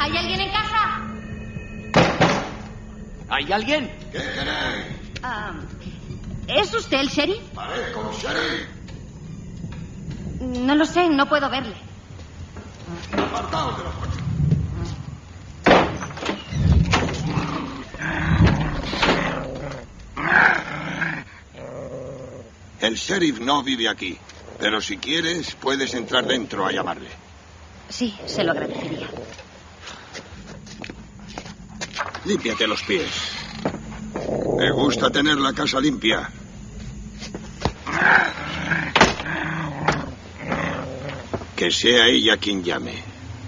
¿Hay alguien en casa? ¿Hay alguien? ¿Qué queréis? ¿Es usted el sheriff? Parezco un sheriff. No lo sé, no puedo verle. Apartaos de la puerta. El sheriff no vive aquí, pero si quieres puedes entrar dentro a llamarle. Sí, se lo agradecería. Límpiate los pies. Me gusta tener la casa limpia. Que sea ella quien llame.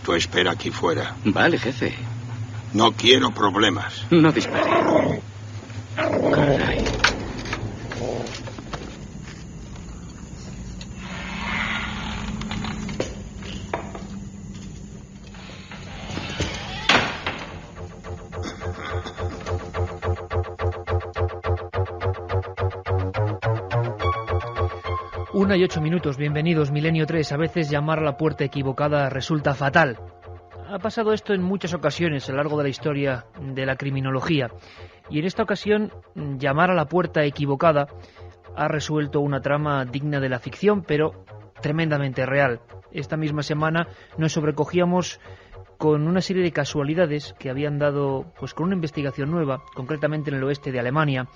Tú espera aquí fuera. Vale, jefe. No quiero problemas. No dispare. Caray. Una y 8 minutos, bienvenidos, Milenio 3. A veces llamar a la puerta equivocada resulta fatal. Ha pasado esto en muchas ocasiones a lo largo de la historia de la criminología. Y en esta ocasión, llamar a la puerta equivocada ha resuelto una trama digna de la ficción, pero tremendamente real. Esta misma semana nos sobrecogíamos con una serie de casualidades que habían dado pues con una investigación nueva, concretamente en el oeste de Alemania.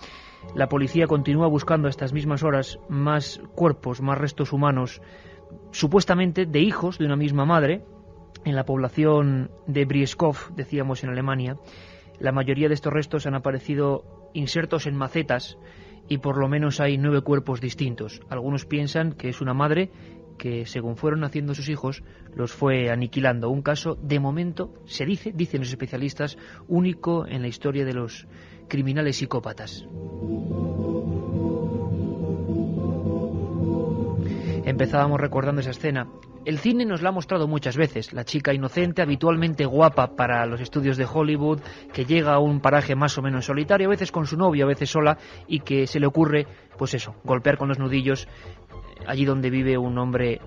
La policía continúa buscando a estas mismas horas más cuerpos, más restos humanos, supuestamente de hijos de una misma madre, en la población de Brieskov, decíamos en Alemania. La mayoría de estos restos han aparecido insertos en macetas y por lo menos hay 9 cuerpos distintos. Algunos piensan que es una madre que, según fueron naciendo sus hijos, los fue aniquilando. Un caso, de momento, dicen los especialistas, único en la historia de los criminales psicópatas. Empezábamos recordando esa escena. El cine nos la ha mostrado muchas veces. La chica inocente, habitualmente guapa para los estudios de Hollywood, que llega a un paraje más o menos solitario, a veces con su novio, a veces sola, y que se le ocurre, pues eso, golpear con los nudillos allí donde vive un hombre,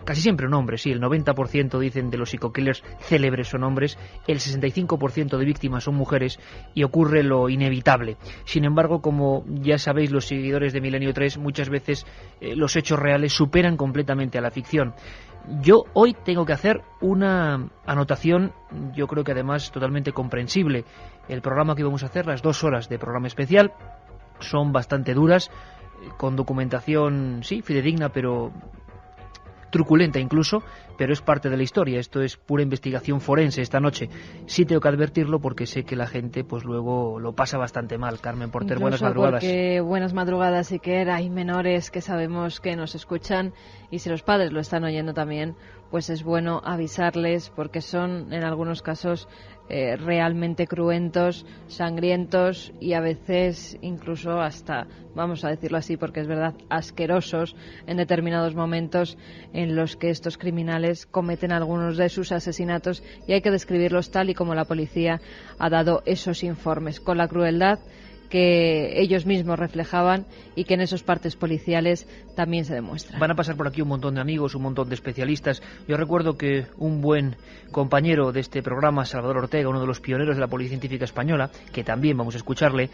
casi siempre un hombre, sí, el 90% dicen de los psico-killers célebres son hombres, el 65% de víctimas son mujeres y ocurre lo inevitable. Sin embargo, como ya sabéis los seguidores de Milenio 3, muchas veces los hechos reales superan completamente a la ficción. Yo hoy tengo que hacer una anotación, yo creo que además totalmente comprensible. El programa que vamos a hacer, las 2 horas de programa especial, son bastante duras, con documentación, sí, fidedigna, pero truculenta incluso, pero es parte de la historia. Esto es pura investigación forense esta noche. Sí tengo que advertirlo porque sé que la gente pues luego lo pasa bastante mal. Carmen Porter, incluso buenas madrugadas. Porque buenas madrugadas, Iker. Hay menores que sabemos que nos escuchan y si los padres lo están oyendo también, pues es bueno avisarles porque son en algunos casos realmente cruentos, sangrientos y a veces incluso hasta, vamos a decirlo así porque es verdad, asquerosos en determinados momentos en los que estos criminales cometen algunos de sus asesinatos y hay que describirlos tal y como la policía ha dado esos informes, con la crueldad que ellos mismos reflejaban y que en esos partes policiales también se demuestra. Van a pasar por aquí un montón de amigos, un montón de especialistas. Yo recuerdo que un buen compañero de este programa, Salvador Ortega, uno de los pioneros de la Policía Científica Española, que también vamos a escucharle,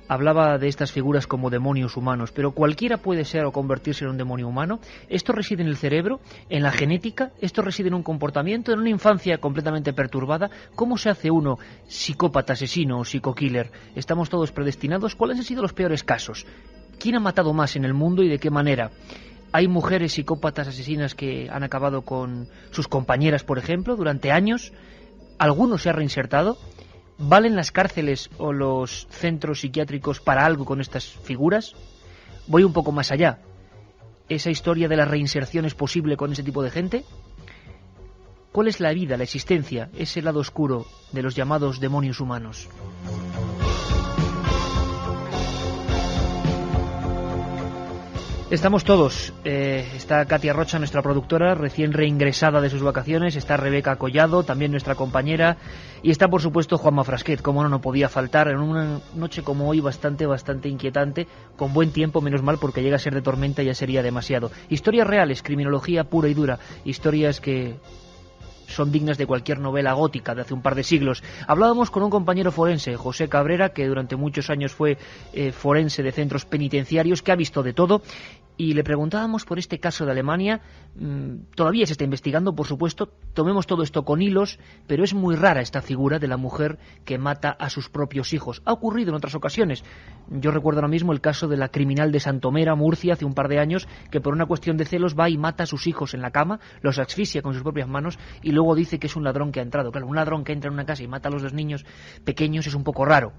hablaba de estas figuras como demonios humanos. Pero cualquiera puede ser o convertirse en un demonio humano. Esto reside en el cerebro, en la genética, esto reside en un comportamiento, en una infancia completamente perturbada. ¿Cómo se hace uno psicópata, asesino o psico-killer? ¿Estamos todos predestinados? ¿Cuáles han sido los peores casos? ¿Quién ha matado más en el mundo y de qué manera? ¿Hay mujeres psicópatas asesinas que han acabado con sus compañeras, por ejemplo, durante años? ¿Alguno se ha reinsertado? ¿Valen las cárceles o los centros psiquiátricos para algo con estas figuras? Voy un poco más allá. ¿Esa historia de la reinserción es posible con ese tipo de gente? ¿Cuál es la vida, la existencia, ese lado oscuro de los llamados demonios humanos? Estamos todos. Está Katia Rocha, nuestra productora, recién reingresada de sus vacaciones. Está Rebeca Collado, también nuestra compañera. Y está, por supuesto, Juanma Frasquet. Como no podía faltar en una noche como hoy bastante inquietante, con buen tiempo, menos mal, porque llega a ser de tormenta y ya sería demasiado. Historias reales, criminología pura y dura. Historias que son dignas de cualquier novela gótica de hace un par de siglos. Hablábamos con un compañero forense, José Cabrera, que durante muchos años fue forense de centros penitenciarios, que ha visto de todo, y le preguntábamos por este caso de Alemania. Todavía se está investigando, por supuesto, tomemos todo esto con hilos, pero es muy rara esta figura de la mujer que mata a sus propios hijos. Ha ocurrido en otras ocasiones. Yo recuerdo ahora mismo el caso de la criminal de Santomera, Murcia, hace un par de años, que por una cuestión de celos va y mata a sus hijos en la cama, los asfixia con sus propias manos y luego dice que es un ladrón que ha entrado. Claro, un ladrón que entra en una casa y mata a los 2 niños pequeños es un poco raro.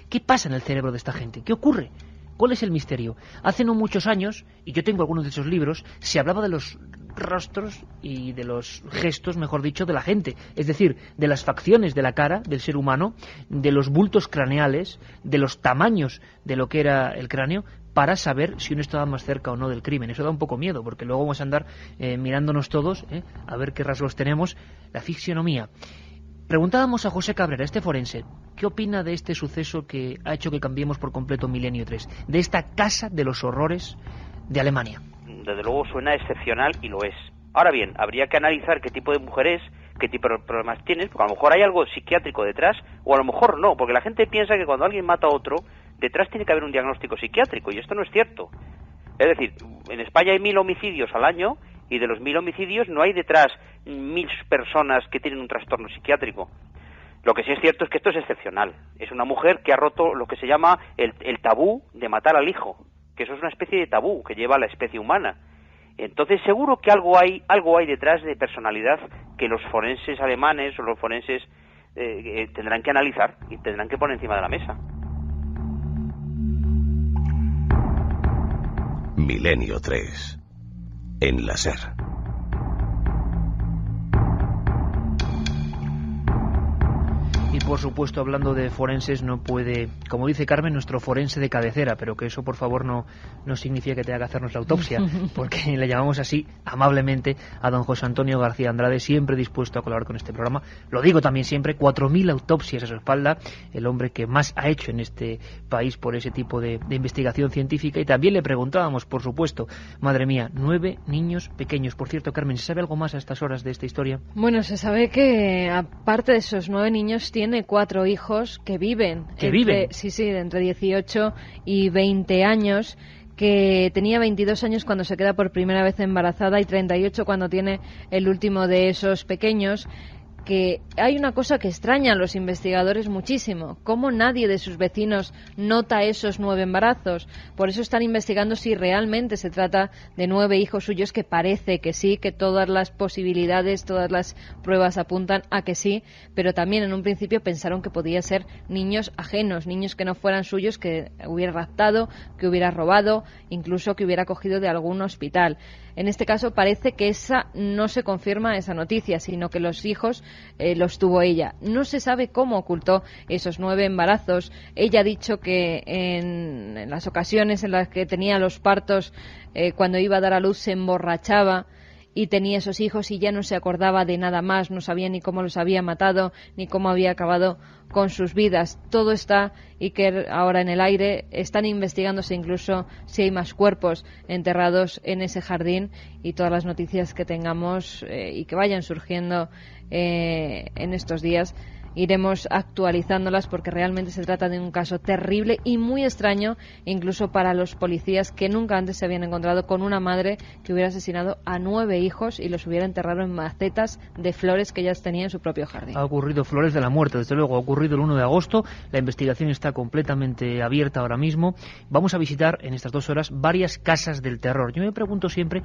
¿Qué pasa en el cerebro de esta gente? ¿Qué ocurre? ¿Cuál es el misterio? Hace no muchos años, y yo tengo algunos de esos libros, se hablaba de los rostros y de los gestos, mejor dicho, de la gente. Es decir, de las facciones de la cara del ser humano, de los bultos craneales, de los tamaños de lo que era el cráneo, para saber si uno estaba más cerca o no del crimen. Eso da un poco miedo, porque luego vamos a andar mirándonos todos, a ver qué rasgos tenemos. La fisionomía. Preguntábamos a José Cabrera, este forense, ¿qué opina de este suceso que ha hecho que cambiemos por completo Milenio 3? De esta casa de los horrores de Alemania. Desde luego suena excepcional y lo es. Ahora bien, habría que analizar qué tipo de mujer es, qué tipo de problemas tienes, porque a lo mejor hay algo psiquiátrico detrás, o a lo mejor no, porque la gente piensa que cuando alguien mata a otro, detrás tiene que haber un diagnóstico psiquiátrico, y esto no es cierto. Es decir, en España hay 1000 homicidios al año, y de los 1000 homicidios no hay detrás 1000 personas que tienen un trastorno psiquiátrico. Lo que sí es cierto es que esto es excepcional. Es una mujer que ha roto lo que se llama el tabú de matar al hijo, que eso es una especie de tabú que lleva a la especie humana. Entonces seguro que algo hay detrás de personalidad que los forenses alemanes o los forenses tendrán que analizar y tendrán que poner encima de la mesa. Milenio 3 en la SER. Y por supuesto, hablando de forenses, no puede, como dice Carmen, nuestro forense de cabecera, pero que eso por favor no significa que tenga que hacernos la autopsia, porque le llamamos así amablemente a don José Antonio García Andrade, siempre dispuesto a colaborar con este programa. Lo digo también siempre, 4000 autopsias a su espalda, el hombre que más ha hecho en este país por ese tipo de investigación científica. Y también le preguntábamos, por supuesto, madre mía, 9 niños pequeños. Por cierto, Carmen, ¿se sabe algo más a estas horas de esta historia? Bueno, se sabe que aparte de esos 9 niños, tiene 4 hijos que viven. Sí, de entre 18 y 20 años, que tenía 22 años cuando se queda por primera vez embarazada y 38 cuando tiene el último de esos pequeños. Que hay una cosa que extraña a los investigadores muchísimo, cómo nadie de sus vecinos nota esos 9 embarazos. Por eso están investigando si realmente se trata de 9 hijos suyos, que parece que sí, que todas las posibilidades, todas las pruebas apuntan a que sí, pero también en un principio pensaron que podía ser niños ajenos, niños que no fueran suyos, que hubiera raptado, que hubiera robado, incluso que hubiera cogido de algún hospital. En este caso parece que esa no se confirma esa noticia, sino que los hijos los tuvo ella. No se sabe cómo ocultó esos 9 embarazos. Ella ha dicho que en las ocasiones en las que tenía los partos, cuando iba a dar a luz, se emborrachaba y tenía esos hijos y ya no se acordaba de nada más, no sabía ni cómo los había matado, ni cómo había acabado con sus vidas. Todo está, Iker, ahora en el aire. Están investigándose incluso si hay más cuerpos enterrados en ese jardín, y todas las noticias que tengamos y que vayan surgiendo en estos días iremos actualizándolas, porque realmente se trata de un caso terrible y muy extraño, incluso para los policías, que nunca antes se habían encontrado con una madre que hubiera asesinado a 9 hijos y los hubiera enterrado en macetas de flores que ellas tenía en su propio jardín. Ha ocurrido Flores de la Muerte, desde luego, ha ocurrido el 1 de agosto, la investigación está completamente abierta ahora mismo. Vamos a visitar en estas 2 horas varias casas del terror. Yo me pregunto siempre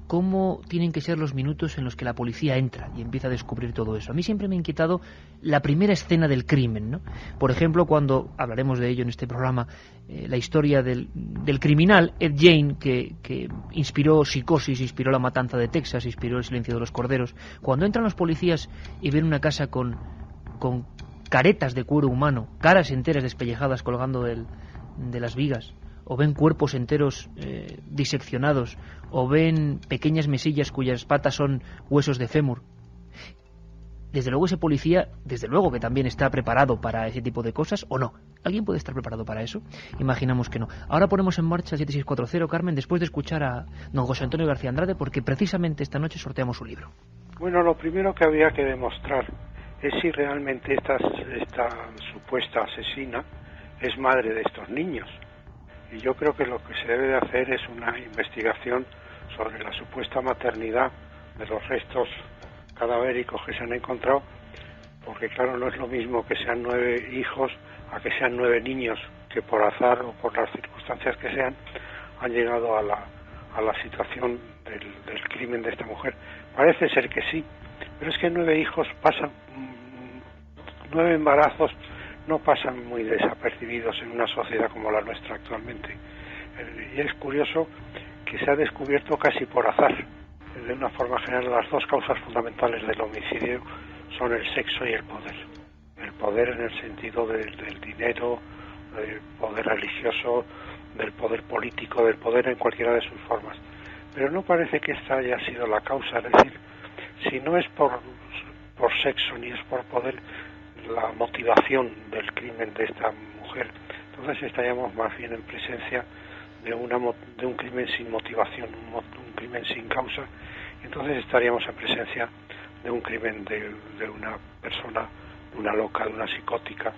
cómo tienen que ser los minutos en los que la policía entra y empieza a descubrir todo eso. A mí siempre me ha inquietado la primera escena del crimen, ¿no? Por ejemplo, cuando hablaremos de ello en este programa, la historia del criminal Ed Gein, que inspiró Psicosis, inspiró La Matanza de Texas, inspiró El Silencio de los Corderos. Cuando entran los policías y ven una casa con caretas de cuero humano, caras enteras despellejadas colgando de las vigas, o ven cuerpos enteros diseccionados, o ven pequeñas mesillas cuyas patas son huesos de fémur. Desde luego ese policía, desde luego que también está preparado para ese tipo de cosas, ¿o no? ¿Alguien puede estar preparado para eso? Imaginamos que no. Ahora ponemos en marcha el 7640, Carmen, después de escuchar a don José Antonio García Andrade, porque precisamente esta noche sorteamos un libro. Bueno, lo primero que había que demostrar es si realmente esta supuesta asesina es madre de estos niños. Y yo creo que lo que se debe de hacer es una investigación sobre la supuesta maternidad de los restos cadavéricos que se han encontrado, porque claro, no es lo mismo que sean 9 hijos a que sean 9 niños que por azar o por las circunstancias que sean han llegado a la situación del crimen de esta mujer. Parece ser que sí, pero es que 9 hijos pasan, 9 embarazos no pasan muy desapercibidos en una sociedad como la nuestra actualmente. Y es curioso que se ha descubierto casi por azar. De una forma general, las 2 causas fundamentales del homicidio son el sexo y el poder. El poder en el sentido del dinero, del poder religioso, del poder político, del poder en cualquiera de sus formas. Pero no parece que esta haya sido la causa, es decir, si no es por sexo ni es por poder la motivación del crimen de esta mujer, entonces estaríamos más bien en presencia de un crimen sin motivación, un crimen sin causa, y entonces estaríamos en presencia de un crimen de una persona, de una loca, de una psicótica,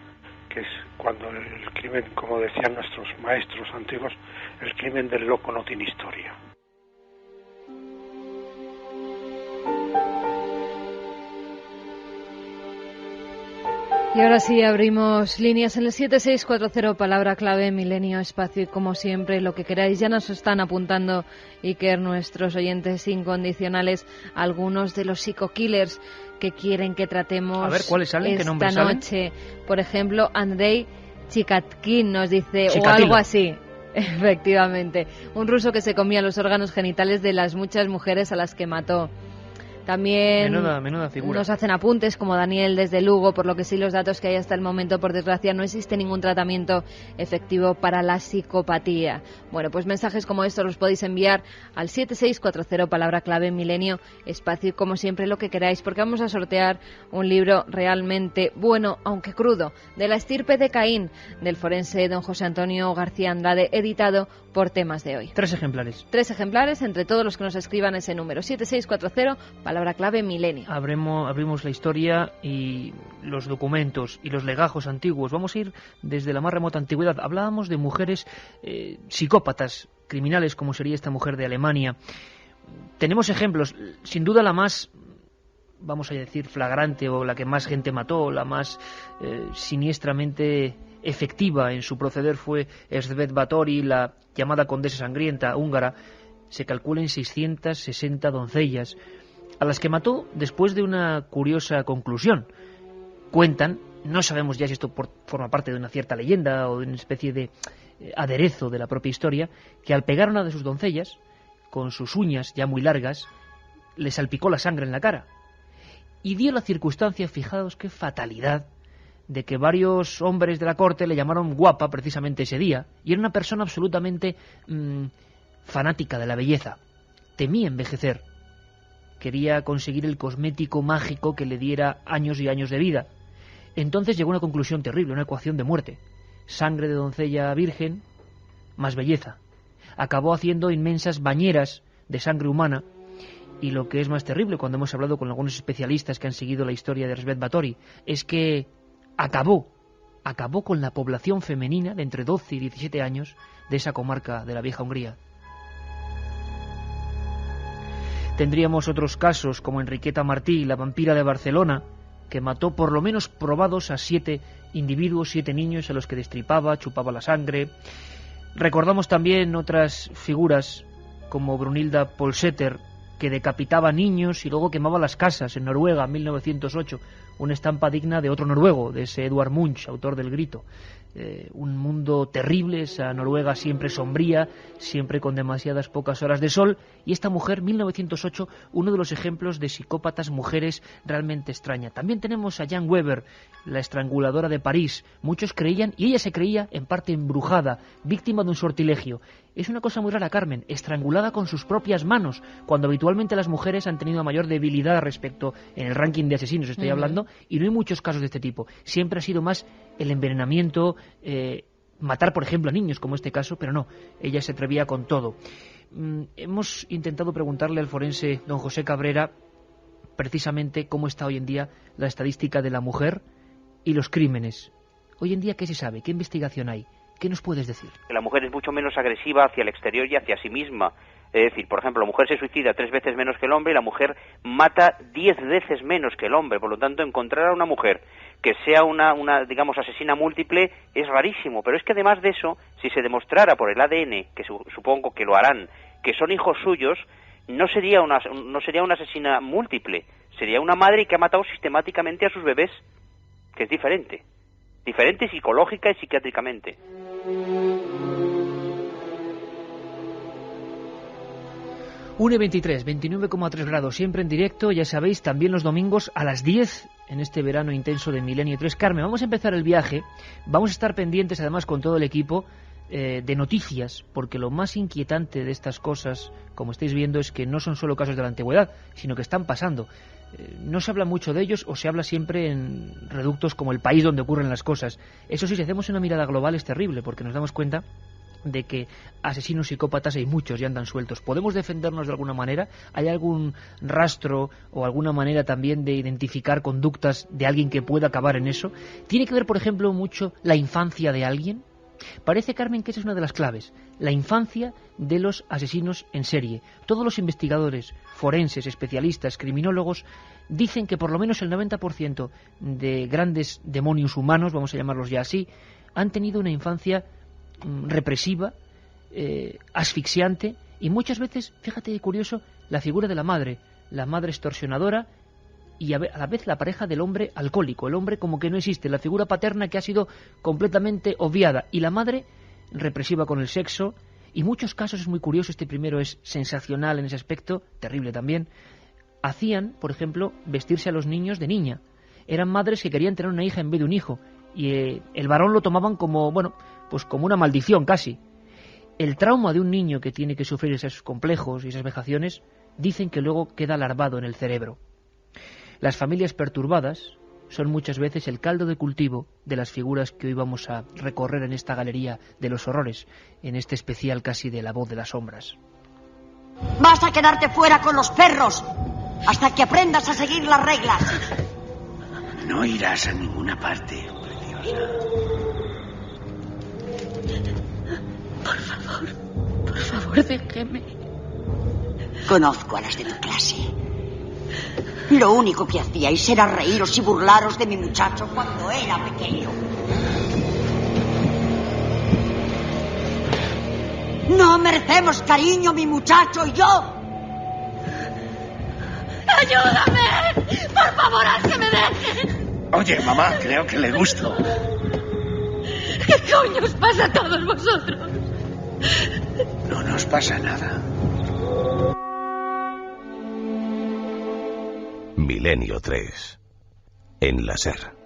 que es cuando el crimen, como decían nuestros maestros antiguos, el crimen del loco no tiene historia. Y ahora sí, abrimos líneas en el 7640, palabra clave, milenio, espacio, y como siempre, lo que queráis. Ya nos están apuntando, Iker, nuestros oyentes incondicionales, algunos de los psico-killers que quieren que tratemos. A ver, ¿cuáles salen? ¿Qué nombres esta salen? noche. Por ejemplo, Andrei Chikatkin nos dice, Chikatilo. o algo así. Efectivamente, un ruso que se comía los órganos genitales de las muchas mujeres a las que mató. También menuda figura. nos hacen apuntes como Daniel desde Lugo, por lo que sí los datos que hay hasta el momento, por desgracia, no existe ningún tratamiento efectivo para la psicopatía. Bueno, pues mensajes como estos los podéis enviar al 7640, palabra clave, milenio, espacio, y como siempre lo que queráis, porque vamos a sortear un libro realmente bueno, aunque crudo, de la estirpe de Caín, del forense don José Antonio García Andrade, editado por Temas de Hoy. 3 ejemplares. 3 ejemplares entre todos los que nos escriban ese número, 7640, palabra clave, milenio. Abrimos la historia y los documentos y los legajos antiguos. Vamos a ir desde la más remota antigüedad. Hablábamos de mujeres psicópatas, criminales, como sería esta mujer de Alemania. Tenemos ejemplos. Sin duda la más, vamos a decir, flagrante, o la que más gente mató, la más siniestramente efectiva en su proceder, fue Erzsébet Báthory, la llamada condesa sangrienta húngara. Se calcula en 660 doncellas, a las que mató después de una curiosa conclusión. Cuentan, no sabemos ya si esto forma parte de una cierta leyenda o de una especie de aderezo de la propia historia, que al pegar a una de sus doncellas, con sus uñas ya muy largas, le salpicó la sangre en la cara. Y dio la circunstancia, fijaos qué fatalidad, de que varios hombres de la corte le llamaron guapa precisamente ese día, y era una persona absolutamente fanática de la belleza. Temía envejecer. Quería conseguir el cosmético mágico que le diera años y años de vida. Entonces llegó a una conclusión terrible, una ecuación de muerte. Sangre de doncella virgen más belleza. Acabó haciendo inmensas bañeras de sangre humana. Y lo que es más terrible, cuando hemos hablado con algunos especialistas que han seguido la historia de Erzsébet Báthory, es que acabó con la población femenina de entre 12 y 17 años de esa comarca de la vieja Hungría. Tendríamos otros casos como Enriqueta Martí, la vampira de Barcelona, que mató por lo menos probados a 7 individuos, 7 niños a los que destripaba, chupaba la sangre. Recordamos también otras figuras como Brunilda Polseter, que decapitaba niños y luego quemaba las casas en Noruega en 1908, una estampa digna de otro noruego, de ese Edvard Munch, autor del Grito. Un mundo terrible, esa Noruega siempre sombría, siempre con demasiadas pocas horas de sol, y esta mujer, 1908, uno de los ejemplos de psicópatas mujeres realmente extraña. También tenemos a Jan Weber, la estranguladora de París. Muchos creían, y ella se creía en parte embrujada, víctima de un sortilegio. Es una cosa muy rara, Carmen, estrangulada con sus propias manos, cuando habitualmente las mujeres han tenido mayor debilidad respecto, en el ranking de asesinos estoy hablando, y no hay muchos casos de este tipo. Siempre ha sido más el envenenamiento, matar por ejemplo a niños como este caso, pero no, ella se atrevía con todo. Hemos intentado preguntarle al forense don José Cabrera precisamente cómo está hoy en día la estadística de la mujer y los crímenes. Hoy en día, ¿qué se sabe? ¿Qué investigación hay? ¿Qué nos puedes decir? La mujer es mucho menos agresiva hacia el exterior y hacia sí misma. Es decir, por ejemplo, la mujer se suicida 3 veces menos que el hombre y la mujer mata 10 veces menos que el hombre. Por lo tanto, encontrar a una mujer que sea una digamos, asesina múltiple es rarísimo. Pero es que además de eso, si se demostrara por el ADN, que supongo que lo harán, que son hijos suyos, no sería una asesina múltiple. Sería una madre que ha matado sistemáticamente a sus bebés, que es diferente. Diferente psicológica y psiquiátricamente. UNE 23, 29,3 grados, siempre en directo, ya sabéis, también los domingos a las 10 en este verano intenso de Milenio 3. Carmen, vamos a empezar el viaje, vamos a estar pendientes además con todo el equipo de noticias, porque lo más inquietante de estas cosas, como estáis viendo, es que no son solo casos de la antigüedad, sino que están pasando. No se habla mucho de ellos o se habla siempre en reductos como El País, donde ocurren las cosas. Eso sí, si hacemos una mirada global es terrible, porque nos damos cuenta de que asesinos psicópatas hay muchos y andan sueltos. ¿Podemos defendernos de alguna manera? ¿Hay algún rastro o alguna manera también de identificar conductas de alguien que pueda acabar en eso? ¿Tiene que ver, por ejemplo, mucho la infancia de alguien? Parece, Carmen, que esa es una de las claves, la infancia de los asesinos en serie. Todos los investigadores, forenses, especialistas, criminólogos, dicen que por lo menos el 90% de grandes demonios humanos, vamos a llamarlos ya así, han tenido una infancia represiva, asfixiante, y muchas veces, fíjate qué curioso, la figura de la madre extorsionadora, y a la vez la pareja del hombre alcohólico, el hombre como que no existe, la figura paterna que ha sido completamente obviada, y la madre represiva con el sexo, y muchos casos es muy curioso, este primero es sensacional en ese aspecto, terrible también, hacían, por ejemplo, vestirse a los niños de niña, eran madres que querían tener una hija en vez de un hijo, y el varón lo tomaban como, bueno, pues como una maldición casi. El trauma de un niño que tiene que sufrir esos complejos y esas vejaciones, dicen que luego queda larvado en el cerebro. Las familias perturbadas son muchas veces el caldo de cultivo de las figuras que hoy vamos a recorrer en esta galería de los horrores, en este especial casi de La Voz de las Sombras. Vas a quedarte fuera con los perros hasta que aprendas a seguir las reglas. No irás a ninguna parte, preciosa. Por favor, déjeme. Conozco a las de tu clase. Lo único que hacíais era reíros y burlaros de mi muchacho cuando era pequeño. No merecemos cariño, mi muchacho y yo. ¡Ayúdame! ¡Por favor, haz que me dejen! Oye, mamá, creo que le gusto. ¿Qué coño os pasa a todos vosotros? No nos pasa nada. Milenio 3. En la SER.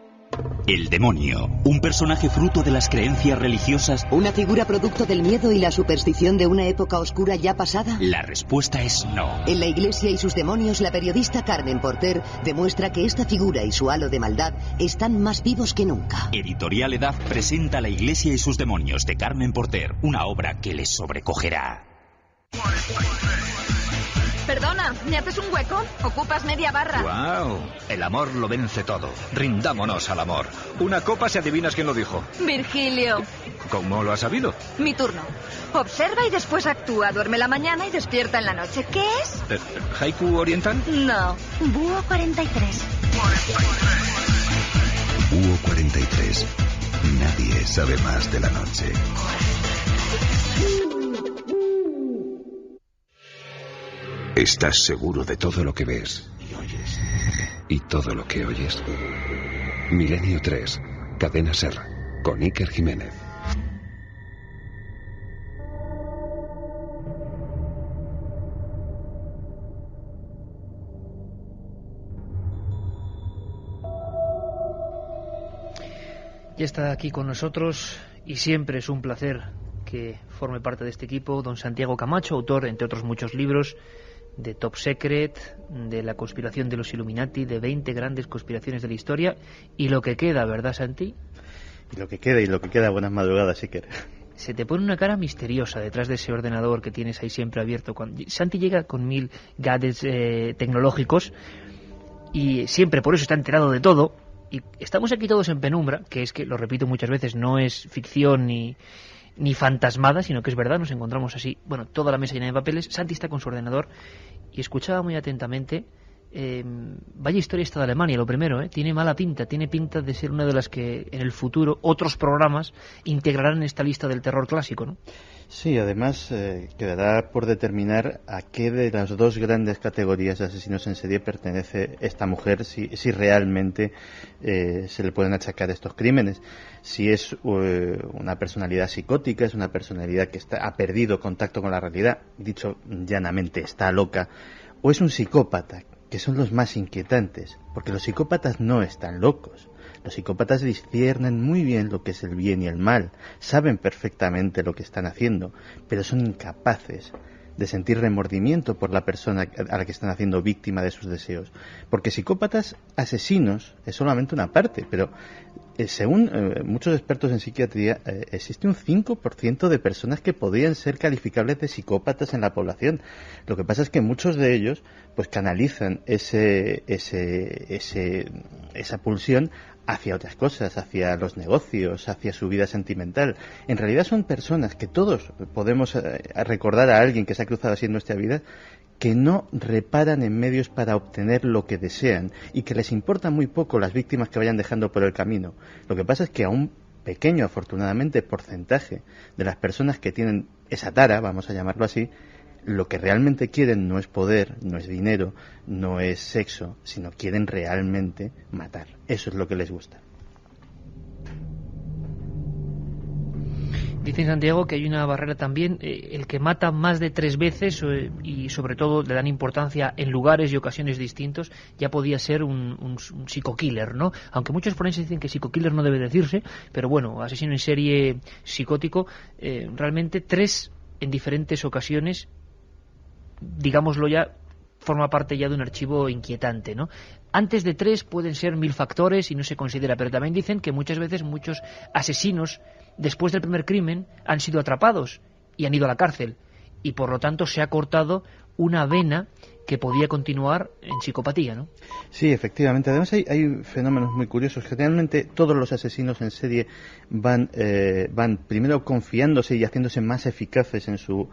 El demonio, un personaje fruto de las creencias religiosas. ¿Una figura producto del miedo y la superstición de una época oscura ya pasada? La respuesta es no. En La Iglesia y sus demonios, la periodista Carmen Porter demuestra que esta figura y su halo de maldad están más vivos que nunca. Editorial Edad presenta La Iglesia y sus demonios de Carmen Porter, una obra que les sobrecogerá. Perdona, ¿me haces un hueco? Ocupas media barra. ¡Guau! El amor lo vence todo. Rindámonos al amor. Una copa si adivinas quién lo dijo. Virgilio. ¿Cómo lo has sabido? Mi turno. Observa y después actúa. Duerme la mañana y despierta en la noche. ¿Qué es? ¿Haiku oriental? No. Búho 43. Búho 43. Nadie sabe más de la noche. ¿Estás seguro de todo lo que ves y oyes? ¿Y todo lo que oyes? Milenio 3, Cadena SER, con Iker Jiménez. Ya está aquí con nosotros y siempre es un placer que forme parte de este equipo don Santiago Camacho, autor, entre otros muchos libros, de Top Secret, de la conspiración de los Illuminati, de 20 grandes conspiraciones de la historia, y lo que queda, ¿verdad, Santi? Y lo que queda, buenas madrugadas, Iker. Se te pone una cara misteriosa detrás de ese ordenador que tienes ahí siempre abierto. Santi llega con 1000 gadgets tecnológicos, y siempre por eso está enterado de todo. Y estamos aquí todos en penumbra, que es que, lo repito muchas veces, no es ficción ni fantasmada, sino que es verdad, nos encontramos así, bueno, toda la mesa llena de papeles. Santi está con su ordenador y escuchaba muy atentamente. Vaya historia esta de Alemania, lo primero, tiene mala pinta, tiene pinta de ser una de las que en el futuro otros programas integrarán en esta lista del terror clásico, ¿no? Sí, además quedará por determinar a qué de las dos grandes categorías de asesinos en serie pertenece esta mujer, si realmente se le pueden achacar estos crímenes. Si es una personalidad psicótica, es una personalidad que ha perdido contacto con la realidad, dicho llanamente, está loca, o es un psicópata, que son los más inquietantes, porque los psicópatas no están locos. Los psicópatas disciernen muy bien lo que es el bien y el mal, saben perfectamente lo que están haciendo, pero son incapaces de sentir remordimiento por la persona a la que están haciendo víctima de sus deseos. Porque psicópatas asesinos es solamente una parte, pero según muchos expertos en psiquiatría, existe un 5% de personas que podrían ser calificables de psicópatas en la población. Lo que pasa es que muchos de ellos pues canalizan esa pulsión hacia otras cosas, hacia los negocios, hacia su vida sentimental. En realidad son personas que todos podemos recordar a alguien que se ha cruzado así en nuestra vida, que no reparan en medios para obtener lo que desean y que les importa muy poco las víctimas que vayan dejando por el camino. Lo que pasa es que a un pequeño, afortunadamente, porcentaje de las personas que tienen esa tara, vamos a llamarlo así, lo que realmente quieren no es poder, no es dinero, no es sexo, sino quieren realmente matar. Eso es lo que les gusta. Dice Santiago que hay una barrera también, el que mata más de 3 veces y sobre todo le dan importancia en lugares y ocasiones distintos, ya podía ser un psico-killer, ¿no? Aunque muchos forenses dicen que psico-killer no debe decirse, pero bueno, asesino en serie psicótico, realmente 3 en diferentes ocasiones, digámoslo ya, forma parte ya de un archivo inquietante, ¿no? Antes de 3 pueden ser 1000 factores y no se considera, pero también dicen que muchas veces muchos asesinos, después del primer crimen, han sido atrapados y han ido a la cárcel, y por lo tanto se ha cortado una vena que podía continuar en psicopatía, ¿no? Sí, efectivamente. Además hay fenómenos muy curiosos. Generalmente todos los asesinos en serie van primero confiándose y haciéndose más eficaces en su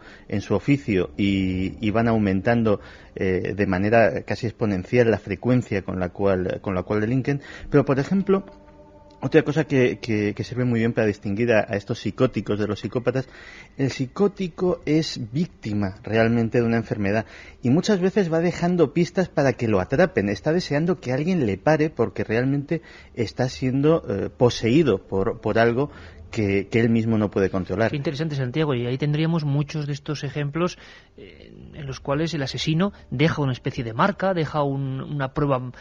oficio y van aumentando de manera casi exponencial la frecuencia con la cual delinquen. Pero, por ejemplo, otra cosa que sirve muy bien para distinguir a estos psicóticos de los psicópatas, el psicótico es víctima realmente de una enfermedad y muchas veces va dejando pistas para que lo atrapen, está deseando que alguien le pare porque realmente está siendo poseído por algo que él mismo no puede controlar. Qué interesante, Santiago, y ahí tendríamos muchos de estos ejemplos en los cuales el asesino deja una especie de marca, deja una prueba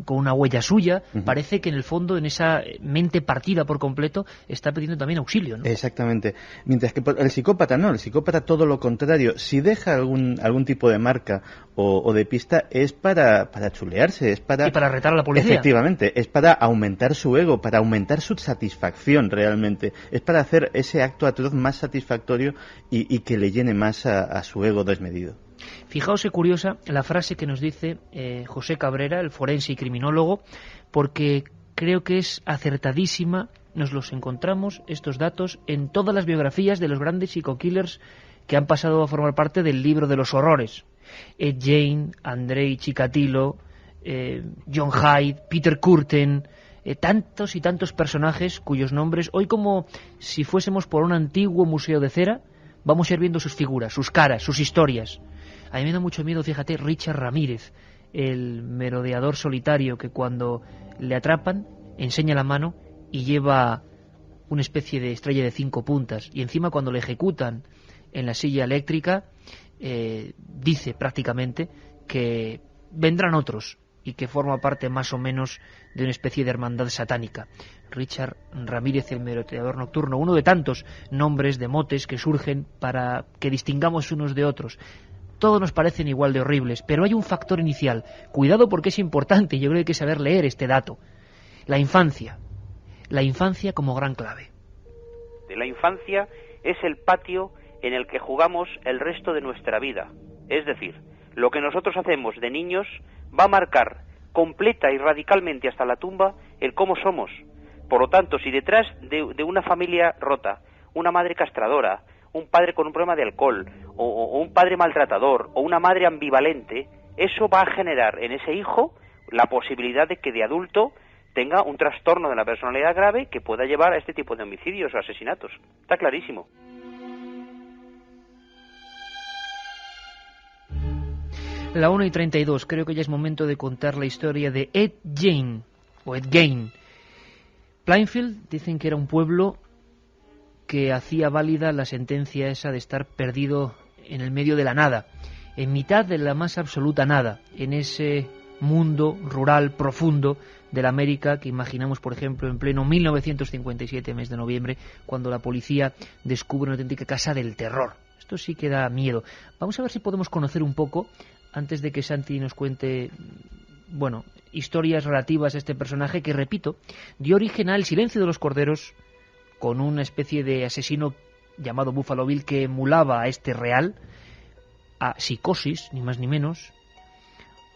con una huella suya. Parece que en el fondo, en esa mente partida por completo, está pidiendo también auxilio, ¿no? Exactamente. Mientras que el psicópata no, el psicópata todo lo contrario. Si deja algún tipo de marca o de pista es para chulearse, es para... Y para retar a la policía. Efectivamente, es para aumentar su ego, para aumentar su satisfacción realmente. Es para hacer ese acto atroz más satisfactorio y que le llene más a su ego desmedido. Fijaos qué curiosa la frase que nos dice José Cabrera, el forense y criminólogo, porque creo que es acertadísima. Nos los encontramos, estos datos, en todas las biografías de los grandes psico-killers que han pasado a formar parte del libro de los horrores. Ed Gein, Andrei Chikatilo, John Hyde, Peter Kürten, tantos y tantos personajes cuyos nombres, hoy como si fuésemos por un antiguo museo de cera, vamos a ir viendo sus figuras, sus caras, sus historias. A mí me da mucho miedo, fíjate, Richard Ramírez, el merodeador solitario que cuando le atrapan enseña la mano y lleva una especie de estrella de 5 puntas, y encima cuando le ejecutan en la silla eléctrica dice prácticamente que vendrán otros y que forma parte más o menos de una especie de hermandad satánica. Richard Ramírez, el merodeador nocturno, uno de tantos nombres de motes que surgen para que distingamos unos de otros. Todos nos parecen igual de horribles, pero hay un factor inicial. Cuidado porque es importante, yo creo que hay que saber leer este dato. La infancia como gran clave. La infancia es el patio en el que jugamos el resto de nuestra vida. Es decir, lo que nosotros hacemos de niños va a marcar completa y radicalmente hasta la tumba el cómo somos. Por lo tanto, si detrás de una familia rota, una madre castradora, un padre con un problema de alcohol, o un padre maltratador, o una madre ambivalente, eso va a generar en ese hijo la posibilidad de que de adulto tenga un trastorno de la personalidad grave que pueda llevar a este tipo de homicidios o asesinatos. Está clarísimo. La 1:32, creo que ya es momento de contar la historia de Ed Gein, o Ed Gein. Plainfield dicen que era un pueblo que hacía válida la sentencia esa de estar perdido en el medio de la nada, en mitad de la más absoluta nada, en ese mundo rural profundo de la América que imaginamos, por ejemplo, en pleno 1957, mes de noviembre, cuando la policía descubre una auténtica casa del terror. Esto sí que da miedo. Vamos a ver si podemos conocer un poco, antes de que Santi nos cuente, bueno, historias relativas a este personaje que, repito, dio origen a El silencio de los corderos, con una especie de asesino llamado Buffalo Bill que emulaba a este real, a Psicosis, ni más ni menos,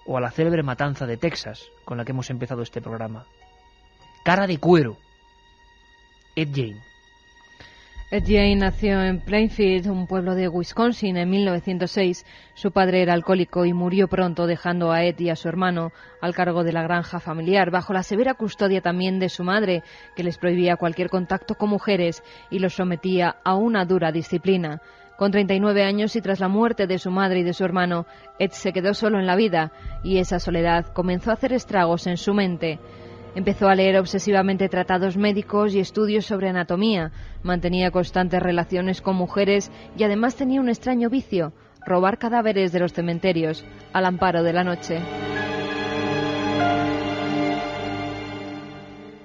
o a la célebre matanza de Texas, con la que hemos empezado este programa. Cara de cuero. Ed Gein. Ed Gein nació en Plainfield, un pueblo de Wisconsin, en 1906. Su padre era alcohólico y murió pronto, dejando a Ed y a su hermano al cargo de la granja familiar, bajo la severa custodia también de su madre, que les prohibía cualquier contacto con mujeres y los sometía a una dura disciplina. Con 39 años y tras la muerte de su madre y de su hermano, Ed se quedó solo en la vida y esa soledad comenzó a hacer estragos en su mente. Empezó a leer obsesivamente tratados médicos y estudios sobre anatomía, mantenía constantes relaciones con mujeres y además tenía un extraño vicio: robar cadáveres de los cementerios al amparo de la noche.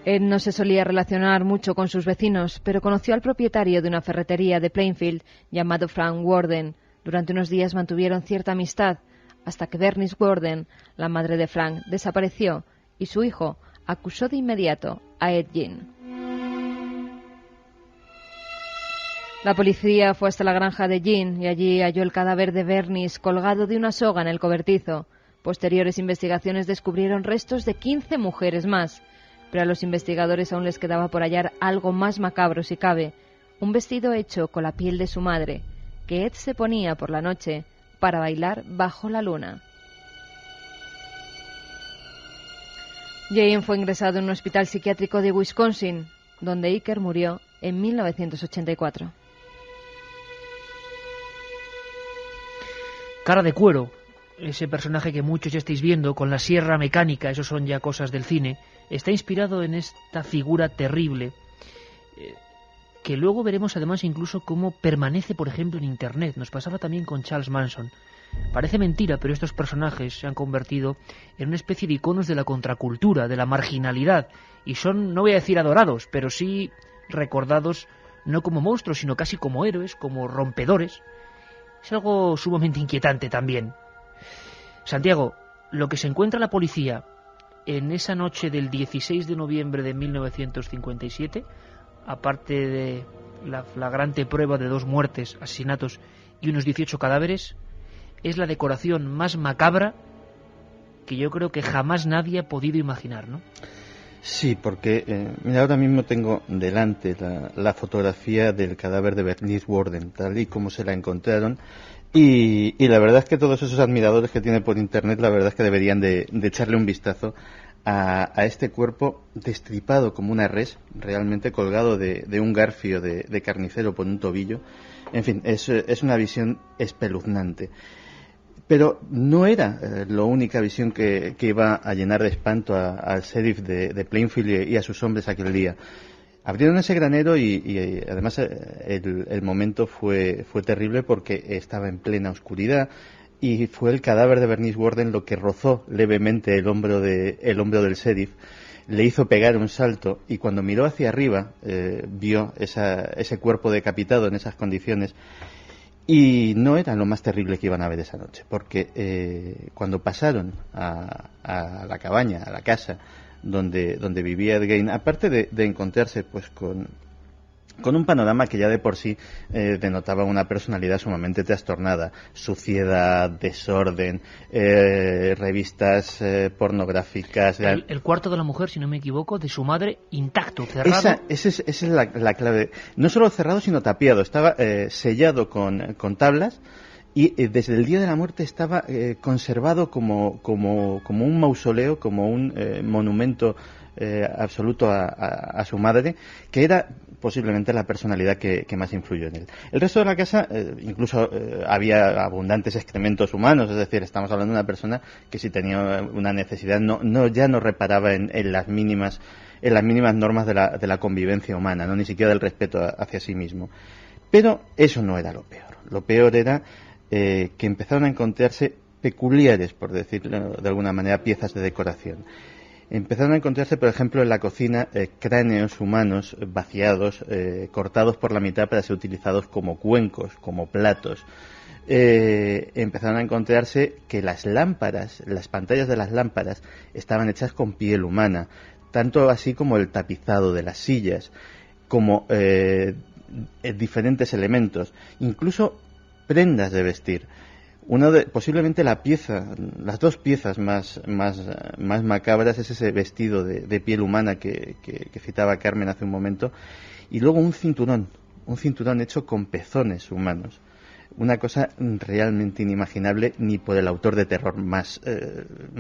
Ed no se solía relacionar mucho con sus vecinos, pero conoció al propietario de una ferretería de Plainfield llamado Frank Warden. Durante unos días mantuvieron cierta amistad, hasta que Bernice Warden, la madre de Frank, desapareció y su hijo acusó de inmediato a Ed Gein. La policía fue hasta la granja de Gein y allí halló el cadáver de Bernice colgado de una soga en el cobertizo. Posteriores investigaciones descubrieron restos de 15 mujeres más, pero a los investigadores aún les quedaba por hallar algo más macabro si cabe: un vestido hecho con la piel de su madre, que Ed se ponía por la noche para bailar bajo la luna. Gein fue ingresado en un hospital psiquiátrico de Wisconsin, donde Iker murió en 1984. Cara de cuero, ese personaje que muchos ya estáis viendo con la sierra mecánica, eso son ya cosas del cine, está inspirado en esta figura terrible, que luego veremos además incluso cómo permanece, por ejemplo, en Internet. Nos pasaba también con Charles Manson. Parece mentira, pero estos personajes se han convertido en una especie de iconos de la contracultura, de la marginalidad, y son, no voy a decir adorados, pero sí recordados no como monstruos, sino casi como héroes, como rompedores. Es algo sumamente inquietante también. Santiago, lo que se encuentra la policía en esa noche del 16 de noviembre de 1957, aparte de la flagrante prueba de 2 muertes, asesinatos y unos 18 cadáveres, es la decoración más macabra que yo creo que jamás nadie ha podido imaginar, ¿no? Sí, porque mira, ahora mismo tengo delante la fotografía del cadáver de Bernice Warden, tal y como se la encontraron, y la verdad es que todos esos admiradores que tiene por internet, la verdad es que deberían de echarle un vistazo a este cuerpo destripado como una res, realmente colgado de un garfio de carnicero por un tobillo. En fin, es una visión espeluznante. Pero no era la única visión que iba a llenar de espanto al sheriff de Plainfield y a sus hombres aquel día. Abrieron ese granero y además el momento fue terrible porque estaba en plena oscuridad y fue el cadáver de Bernice Warden lo que rozó levemente el hombro del sheriff, le hizo pegar un salto y cuando miró hacia arriba vio ese cuerpo decapitado en esas condiciones. Y no era lo más terrible que iban a ver esa noche, porque cuando pasaron a la cabaña, a la casa donde vivía Ed Gein, aparte de encontrarse pues con con un panorama que ya de por sí denotaba una personalidad sumamente trastornada, suciedad, desorden, revistas pornográficas. El cuarto de la mujer, si no me equivoco, de su madre, intacto, cerrado. Esa es la clave. No solo cerrado, sino tapiado. Estaba sellado con tablas y desde el día de la muerte estaba conservado como un mausoleo, como un monumento absoluto a su madre, que era posiblemente la personalidad que más influyó en él. El resto de la casa, incluso había abundantes excrementos humanos, es decir, estamos hablando de una persona que si tenía una necesidad ya no reparaba en las mínimas normas de la convivencia humana, no ni siquiera del respeto hacia sí mismo. Pero eso no era lo peor. Lo peor era que empezaron a encontrarse peculiares, por decirlo de alguna manera, piezas de decoración. Empezaron a encontrarse, por ejemplo, en la cocina cráneos humanos vaciados, cortados por la mitad para ser utilizados como cuencos, como platos. Empezaron a encontrarse que las pantallas de las lámparas estaban hechas con piel humana, tanto así como el tapizado de las sillas, como diferentes elementos, incluso prendas de vestir. Posiblemente las dos piezas más macabras es ese vestido de piel humana que citaba Carmen hace un momento, y luego un cinturón hecho con pezones humanos. Una cosa realmente inimaginable ni por el autor de terror más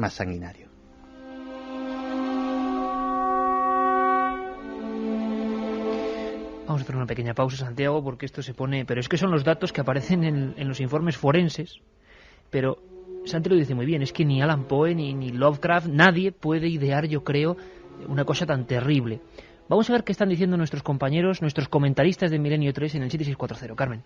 sanguinario. Vamos a hacer una pequeña pausa, Santiago, porque esto se pone... Pero es que son los datos que aparecen en los informes forenses. Pero Santi lo dice muy bien, es que ni Alan Poe ni Lovecraft, nadie puede idear, yo creo, una cosa tan terrible. Vamos a ver qué están diciendo nuestros compañeros, nuestros comentaristas de Milenio 3 en el 7640. Carmen.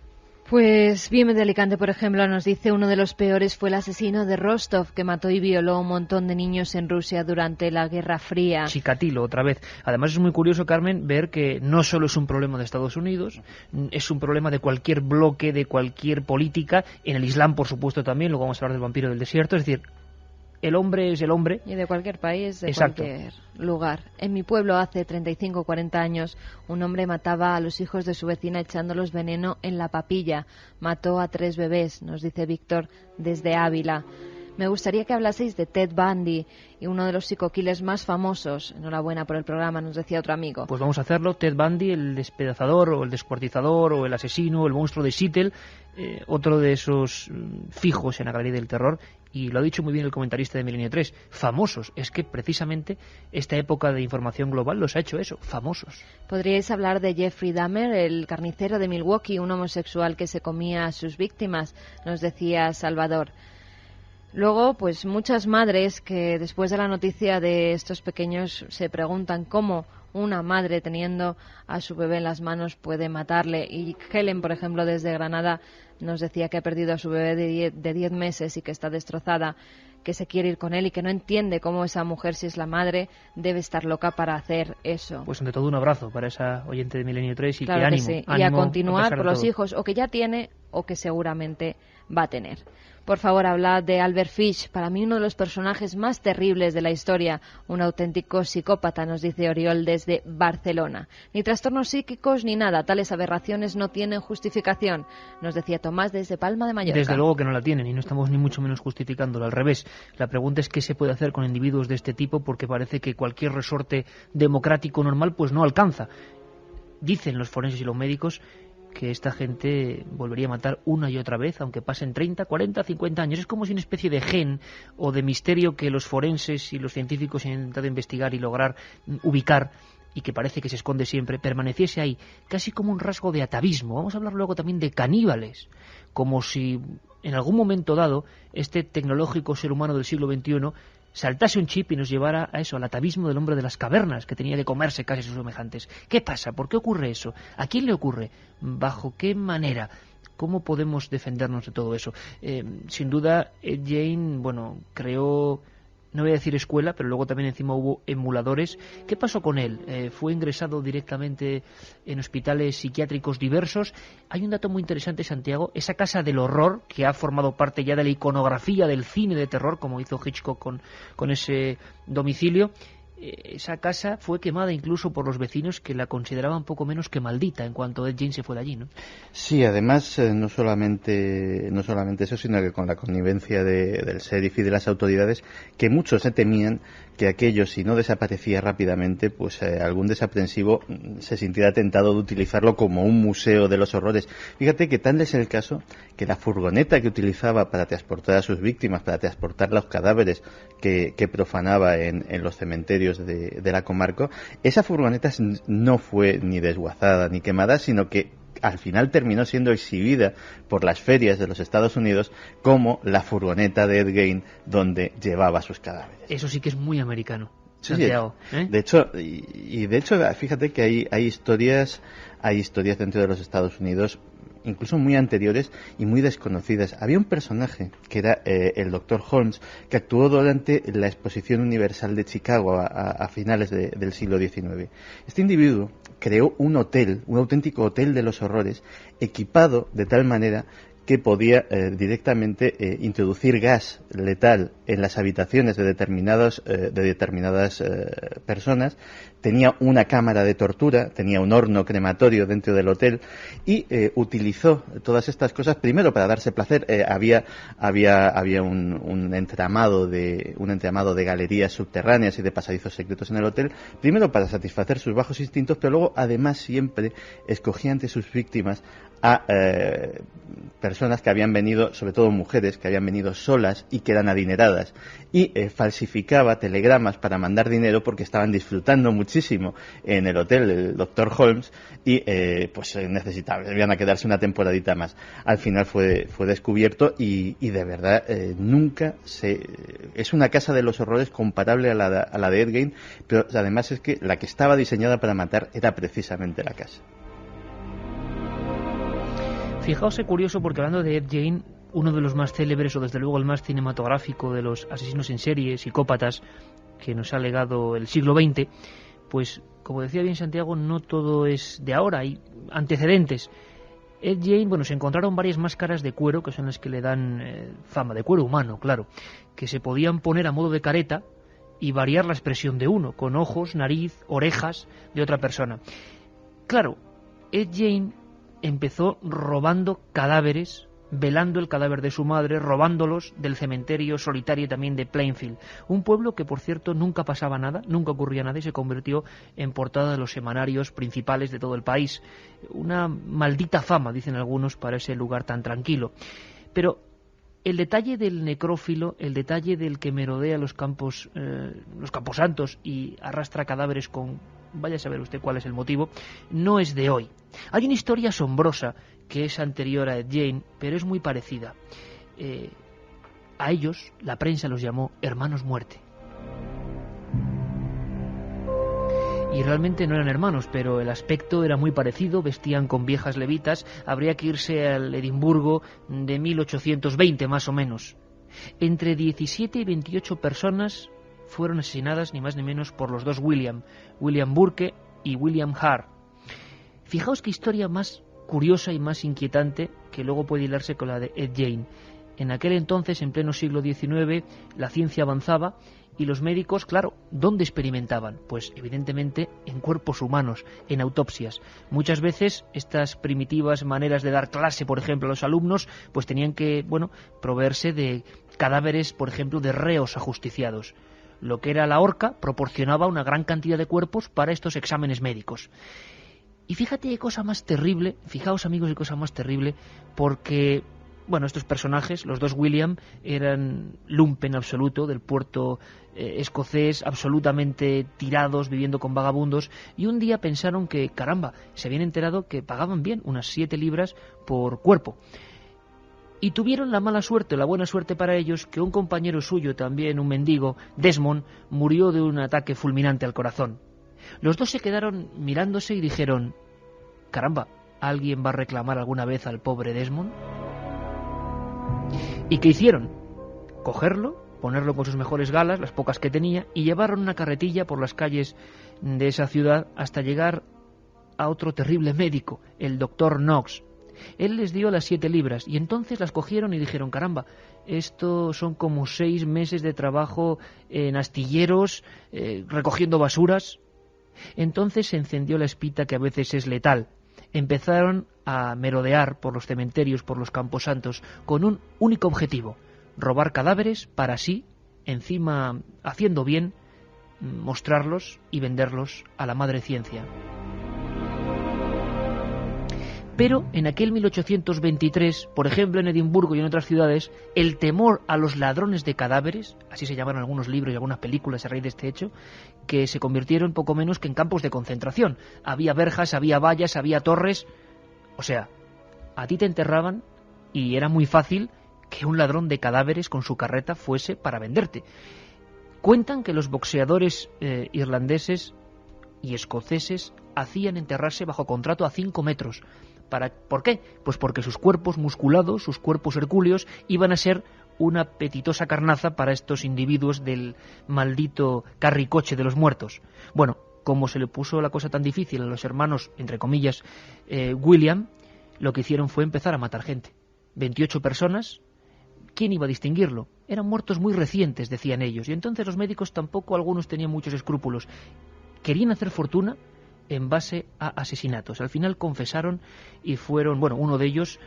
Pues Bien de Alicante, por ejemplo, nos dice: uno de los peores fue el asesino de Rostov, que mató y violó a un montón de niños en Rusia durante la Guerra Fría. Chikatilo, otra vez. Además es muy curioso, Carmen, ver que no solo es un problema de Estados Unidos, es un problema de cualquier bloque, de cualquier política, en el Islam, por supuesto, también, luego vamos a hablar del vampiro del desierto, es decir... El hombre es el hombre. Y de cualquier país, de Exacto. Cualquier lugar. En mi pueblo, hace 35 o 40 años, un hombre mataba a los hijos de su vecina echándolos veneno en la papilla. Mató a 3 bebés, nos dice Víctor desde Ávila. Me gustaría que hablaseis de Ted Bundy, y uno de los psico-killers más famosos. Enhorabuena por el programa, nos decía otro amigo. Pues vamos a hacerlo. Ted Bundy, el despedazador, o el descuartizador, o el asesino, o el monstruo de Seattle, otro de esos fijos en la galería del terror. Y lo ha dicho muy bien el comentarista de Milenio 3, famosos. Es que precisamente esta época de información global los ha hecho eso, famosos. Podríais hablar de Jeffrey Dahmer, el carnicero de Milwaukee, un homosexual que se comía a sus víctimas, nos decía Salvador. Luego, pues muchas madres que después de la noticia de estos pequeños se preguntan cómo una madre teniendo a su bebé en las manos puede matarle. Y Helen, por ejemplo, desde Granada, nos decía que ha perdido a su bebé de 10 meses y que está destrozada, que se quiere ir con él y que no entiende cómo esa mujer, si es la madre, debe estar loca para hacer eso. Pues ante todo un abrazo para esa oyente de Milenio 3 y claro que ánimo, sí. ánimo. Y a continuar por los todo. hijos, o que ya tiene o que seguramente va a tener. Por favor, hablad de Albert Fish, para mí uno de los personajes más terribles de la historia, un auténtico psicópata, nos dice Oriol desde Barcelona. Ni trastornos psíquicos ni nada, tales aberraciones no tienen justificación, nos decía Tomás desde Palma de Mallorca. Desde luego que no la tienen y no estamos ni mucho menos justificándolo, al revés. La pregunta es qué se puede hacer con individuos de este tipo, porque parece que cualquier resorte democrático normal pues no alcanza. Dicen los forenses y los médicos que esta gente volvería a matar una y otra vez, aunque pasen 30, 40, 50 años. Es como si una especie de gen o de misterio que los forenses y los científicos han intentado investigar y lograr ubicar, y que parece que se esconde siempre, permaneciese ahí, casi como un rasgo de atavismo. Vamos a hablar luego también de caníbales, como si en algún momento dado este tecnológico ser humano del siglo XXI saltase un chip y nos llevara a eso, al atavismo del hombre de las cavernas, que tenía que comerse casi sus semejantes. ¿Qué pasa? ¿Por qué ocurre eso? ¿A quién le ocurre? ¿Bajo qué manera? ¿Cómo podemos defendernos de todo eso? Sin duda, Jane, creó, no voy a decir escuela, pero luego también encima hubo emuladores. ¿Qué pasó con él? ¿Fue ingresado directamente en hospitales psiquiátricos diversos? Hay un dato muy interesante, Santiago, esa casa del horror, que ha formado parte ya de la iconografía del cine de terror, como hizo Hitchcock con ese domicilio, esa casa fue quemada incluso por los vecinos, que la consideraban poco menos que maldita en cuanto Ed Gein se fue de allí, ¿no? Sí, además no solamente eso, sino que con la connivencia del sheriff y de las autoridades, que muchos se temían que aquello, si no desaparecía rápidamente, pues algún desaprensivo se sintiera tentado de utilizarlo como un museo de los horrores. Fíjate que tal es el caso que la furgoneta que utilizaba para transportar a sus víctimas, para transportar los cadáveres que profanaba en los cementerios de la comarca, esa furgoneta no fue ni desguazada ni quemada, sino que al final terminó siendo exhibida por las ferias de los Estados Unidos como la furgoneta de Ed Gein donde llevaba sus cadáveres. Eso sí que es muy americano. Sí, Santiago, ¿eh? De hecho, fíjate que hay historias dentro de los Estados Unidos, incluso muy anteriores y muy desconocidas. Había un personaje que era el Dr. Holmes, que actuó durante la Exposición Universal de Chicago a finales del siglo XIX. Este individuo creó un auténtico hotel de los horrores, equipado de tal manera que podía directamente introducir gas letal en las habitaciones de determinadas personas. Tenía una cámara de tortura, tenía un horno crematorio dentro del hotel y utilizó todas estas cosas primero para darse placer. Había un entramado de galerías subterráneas y de pasadizos secretos en el hotel, primero para satisfacer sus bajos instintos, pero luego además siempre escogía ante sus víctimas a personas que habían venido, sobre todo mujeres, que habían venido solas y que eran adineradas, y falsificaba telegramas para mandar dinero porque estaban disfrutando muchísimo en el hotel del Dr. Holmes y debían a quedarse una temporadita más. Al final fue descubierto y de verdad es una casa de los horrores comparable a la de Ed Gein, pero además es que la que estaba diseñada para matar era precisamente la casa. Fijaos, es curioso, porque hablando de Ed Gein, uno de los más célebres, o desde luego el más cinematográfico de los asesinos en serie, psicópatas, que nos ha legado el siglo XX, pues, como decía bien Santiago, no todo es de ahora, hay antecedentes. Ed Gein, se encontraron varias máscaras de cuero, que son las que le dan fama, de cuero humano, claro, que se podían poner a modo de careta y variar la expresión de uno, con ojos, nariz, orejas de otra persona. Claro, Ed Gein empezó robando cadáveres, velando el cadáver de su madre, robándolos del cementerio solitario también de Plainfield. Un pueblo que, por cierto, nunca pasaba nada, nunca ocurría nada, y se convirtió en portada de los semanarios principales de todo el país. Una maldita fama, dicen algunos, para ese lugar tan tranquilo. Pero el detalle del necrófilo, el detalle del que merodea los camposantos y arrastra cadáveres con... vaya a saber usted cuál es el motivo, no es de hoy. Hay una historia asombrosa que es anterior a Ed Gein, pero es muy parecida. A ellos, la prensa los llamó hermanos muerte. Y realmente no eran hermanos, pero el aspecto era muy parecido, vestían con viejas levitas. Habría que irse al Edimburgo de 1820 más o menos. Entre 17 y 28 personas fueron asesinadas, ni más ni menos, por los dos William Burke y William Hart. Fijaos qué historia más curiosa y más inquietante, que luego puede hilarse con la de Ed Gein. En aquel entonces, en pleno siglo XIX, la ciencia avanzaba y los médicos, claro, ¿dónde experimentaban? Pues evidentemente en cuerpos humanos, en autopsias. Muchas veces estas primitivas maneras de dar clase, por ejemplo, a los alumnos, pues tenían que, proveerse de cadáveres, por ejemplo, de reos ajusticiados. Lo que era la horca proporcionaba una gran cantidad de cuerpos para estos exámenes médicos. Y fíjate qué cosa más terrible, fijaos amigos, qué cosa más terrible, porque, estos personajes, los dos William, eran lumpen absoluto del puerto escocés, absolutamente tirados, viviendo con vagabundos, y un día pensaron que, caramba, se habían enterado que pagaban bien, unas 7 libras por cuerpo. Y tuvieron la mala suerte, o la buena suerte para ellos, que un compañero suyo, también un mendigo, Desmond, murió de un ataque fulminante al corazón. Los dos se quedaron mirándose y dijeron, caramba, ¿alguien va a reclamar alguna vez al pobre Desmond? ¿Y qué hicieron? Cogerlo, ponerlo con sus mejores galas, las pocas que tenía, y llevaron una carretilla por las calles de esa ciudad hasta llegar a otro terrible médico, el Dr. Knox. Él les dio las 7 libras y entonces las cogieron y dijeron, caramba, esto son como 6 meses de trabajo en astilleros, recogiendo basuras. Entonces se encendió la espita que a veces es letal. Empezaron a merodear por los cementerios, por los camposantos, con un único objetivo: robar cadáveres para así, encima haciendo bien, mostrarlos y venderlos a la madre ciencia. Pero en aquel 1823, por ejemplo en Edimburgo y en otras ciudades, el temor a los ladrones de cadáveres, así se llamaron algunos libros y algunas películas a raíz de este hecho, que se convirtieron poco menos que en campos de concentración. Había verjas, había vallas, había torres. O sea, a ti te enterraban y era muy fácil que un ladrón de cadáveres con su carreta fuese para venderte. Cuentan que los boxeadores irlandeses y escoceses hacían enterrarse bajo contrato a 5 metros. ¿Por qué? Pues porque sus cuerpos musculados, sus cuerpos hercúleos, iban a ser una apetitosa carnaza para estos individuos del maldito carricoche de los muertos. Bueno, como se le puso la cosa tan difícil a los hermanos, entre comillas, William, lo que hicieron fue empezar a matar gente. 28 personas. ¿Quién iba a distinguirlo? Eran muertos muy recientes, decían ellos, y entonces los médicos tampoco, algunos tenían muchos escrúpulos. Querían hacer fortuna en base a asesinatos. Al final confesaron y fueron, bueno, uno de ellos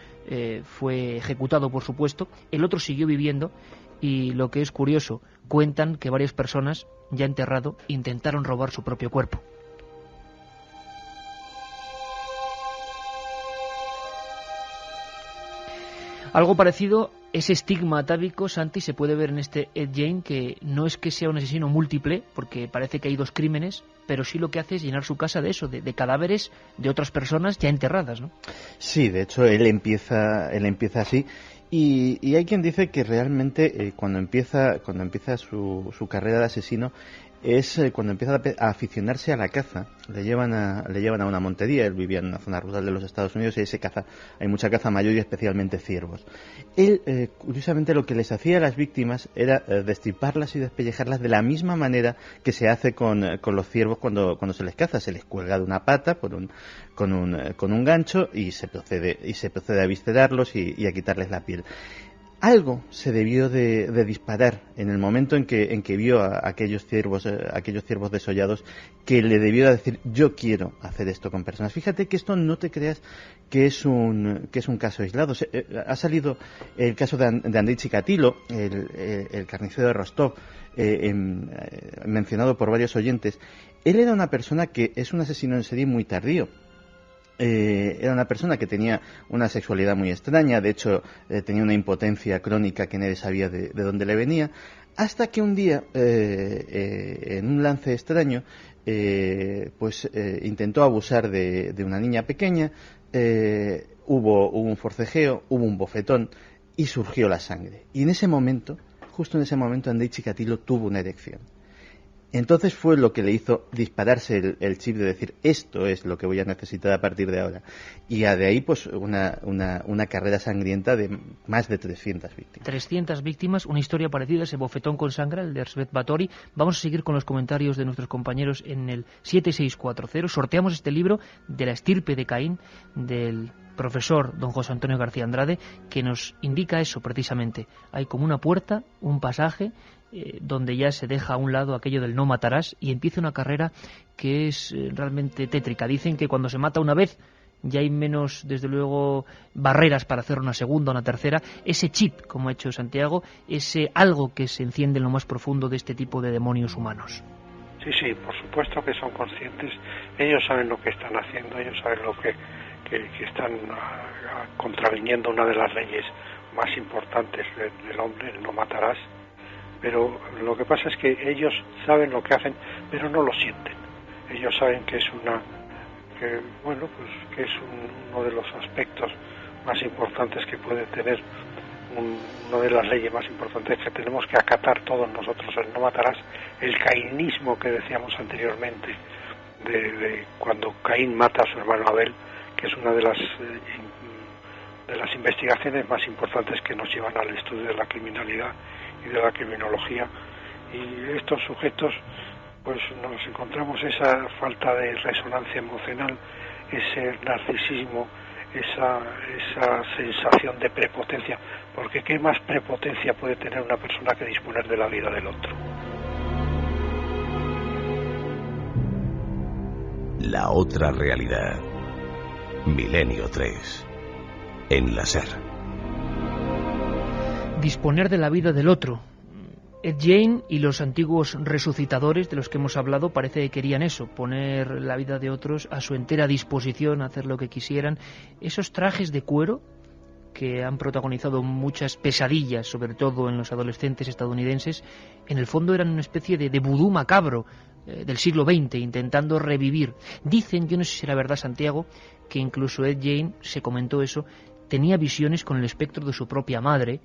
fue ejecutado, por supuesto, el otro siguió viviendo y, lo que es curioso, cuentan que varias personas, ya enterrado, intentaron robar su propio cuerpo. Algo parecido, ese estigma atávico, Santi, se puede ver en este Ed Gein, que no es que sea un asesino múltiple, porque parece que hay 2 crímenes, pero sí lo que hace es llenar su casa de eso, de cadáveres de otras personas ya enterradas, ¿no? Sí, de hecho él empieza así, y hay quien dice que realmente cuando empieza su carrera de asesino es cuando empieza a aficionarse a la caza. Le llevan a una montería. Él vivía en una zona rural de los Estados Unidos y ahí hay mucha caza mayor y especialmente ciervos. Él, curiosamente, lo que les hacía a las víctimas era destriparlas y despellejarlas de la misma manera que se hace con los ciervos cuando se les caza. Se les cuelga de una pata con un gancho y se procede a eviscerarlos y a quitarles la piel. Algo se debió de disparar en el momento en que vio a aquellos ciervos desollados, que le debió de decir: yo quiero hacer esto con personas. Fíjate que esto no te creas que es un caso aislado. Ha salido el caso de Andrei Chikatilo, el carnicero de Rostov, mencionado por varios oyentes. Él era una persona que es un asesino en serie muy tardío. Era una persona que tenía una sexualidad muy extraña, de hecho tenía una impotencia crónica que nadie sabía de dónde le venía, hasta que un día, en un lance extraño, intentó abusar de una niña pequeña, hubo un forcejeo, hubo un bofetón y surgió la sangre. Y en ese momento, justo en ese momento, Andrei Chikatilo tuvo una erección. Entonces fue lo que le hizo dispararse el chip de decir: esto es lo que voy a necesitar a partir de ahora. Y de ahí pues una carrera sangrienta de más de 300 víctimas. 300 víctimas, una historia parecida, ese bofetón con sangre, el de Erzsébet Báthory. Vamos a seguir con los comentarios de nuestros compañeros en el 7640. Sorteamos este libro de La estirpe de Caín, del profesor don José Antonio García Andrade, que nos indica eso precisamente. Hay como una puerta, un pasaje, donde ya se deja a un lado aquello del no matarás y empieza una carrera que es realmente tétrica. Dicen que cuando se mata una vez ya hay menos, desde luego, barreras para hacer una segunda o una tercera. Ese chip, como ha hecho Santiago, ese algo que se enciende en lo más profundo de este tipo de demonios humanos. Sí, por supuesto que son conscientes. Ellos saben lo que están haciendo, ellos saben lo que están contraviniendo una de las leyes más importantes del hombre, el no matarás. Pero lo que pasa es que ellos saben lo que hacen, pero no lo sienten. Ellos saben que es uno de los aspectos más importantes que puede tener, una de las leyes más importantes que tenemos que acatar todos nosotros, el no matarás, el cainismo que decíamos anteriormente, de cuando Caín mata a su hermano Abel, que es una de las investigaciones más importantes que nos llevan al estudio de la criminalidad y de la criminología. Y estos sujetos, pues nos encontramos esa falta de resonancia emocional, ese narcisismo, esa sensación de prepotencia, porque ¿qué más prepotencia puede tener una persona que disponer de la vida del otro? La otra realidad. Milenio 3. En la SER. Disponer de la vida del otro. Ed Gein y los antiguos resucitadores de los que hemos hablado parece que querían eso, poner la vida de otros a su entera disposición, hacer lo que quisieran. Esos trajes de cuero que han protagonizado muchas pesadillas, sobre todo en los adolescentes estadounidenses, en el fondo eran una especie de vudú macabro del siglo XX, intentando revivir. Dicen, yo no sé si será verdad, Santiago, que incluso Ed Gein, se comentó eso, tenía visiones con el espectro de su propia madre,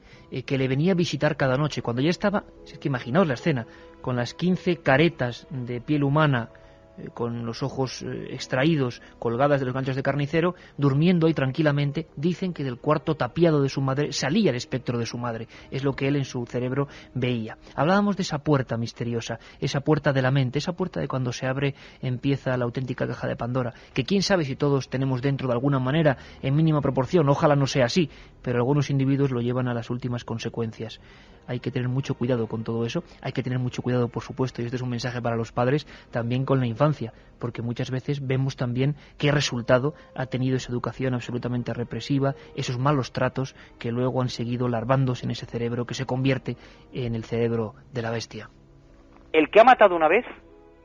que le venía a visitar cada noche. Cuando ya estaba, es que imaginaos la escena, con las 15 caretas de piel humana, con los ojos extraídos, colgadas de los ganchos de carnicero, durmiendo ahí tranquilamente. Dicen que del cuarto tapiado de su madre salía el espectro de su madre. Es lo que él en su cerebro veía. Hablábamos de esa puerta misteriosa, esa puerta de la mente, esa puerta de cuando se abre empieza la auténtica caja de Pandora, que quién sabe si todos tenemos dentro de alguna manera, en mínima proporción. Ojalá no sea así, pero algunos individuos lo llevan a las últimas consecuencias. Hay que tener mucho cuidado con todo eso, hay que tener mucho cuidado, por supuesto, y este es un mensaje para los padres, también con la infancia, porque muchas veces vemos también qué resultado ha tenido esa educación absolutamente represiva, esos malos tratos que luego han seguido larvándose en ese cerebro que se convierte en el cerebro de la bestia. El que ha matado una vez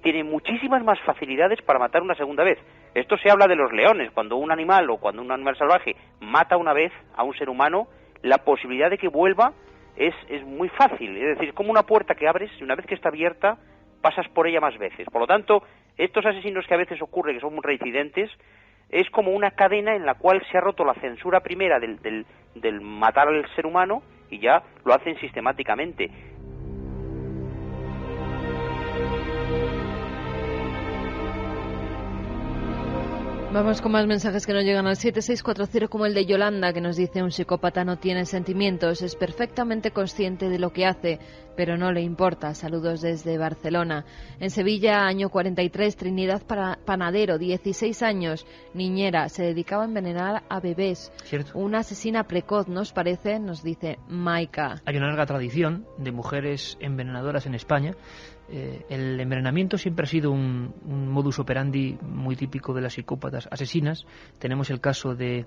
tiene muchísimas más facilidades para matar una segunda vez. Esto se habla de los leones. Cuando un animal o cuando un animal salvaje mata una vez a un ser humano, la posibilidad de que vuelva es muy fácil. Es decir, es como una puerta que abres y una vez que está abierta pasas por ella más veces. Por lo tanto, estos asesinos que a veces ocurre, que son muy reincidentes, es como una cadena en la cual se ha roto la censura primera del matar al ser humano y ya lo hacen sistemáticamente. Vamos con más mensajes que nos llegan al 7640, como el de Yolanda, que nos dice: un psicópata no tiene sentimientos, es perfectamente consciente de lo que hace, pero no le importa. Saludos desde Barcelona. En Sevilla, año 43, Trinidad Panadero, 16 años, niñera, se dedicaba a envenenar a bebés. ¿Cierto? Una asesina precoz, ¿nos parece? Nos dice Maika. Hay una larga tradición de mujeres envenenadoras en España. El envenenamiento siempre ha sido un modus operandi muy típico de las psicópatas asesinas. Tenemos el caso de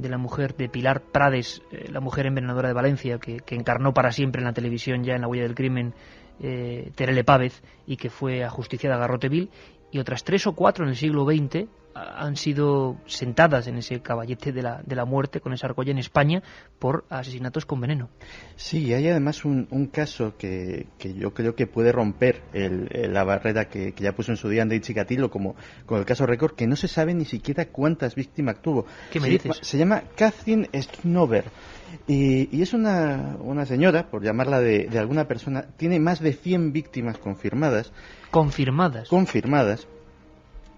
la mujer de Pilar Prades, la mujer envenenadora de Valencia, que encarnó para siempre en la televisión, ya en La huella del crimen, Terele Pávez, y que fue ajusticiada a garrote vil. Y otras 3 o 4 en el siglo XX han sido sentadas en ese caballete de la muerte, con esa argolla, en España, por asesinatos con veneno. Sí, hay además un caso que yo creo que puede romper la barrera que ya puso en su día Andrei Chikatilo, como con el caso Récord, que no se sabe ni siquiera cuántas víctimas tuvo. ¿Qué me dices? Se llama Catherine Snover. Y es una señora, por llamarla de alguna persona, tiene más de 100 víctimas confirmadas. ¿Confirmadas? Confirmadas.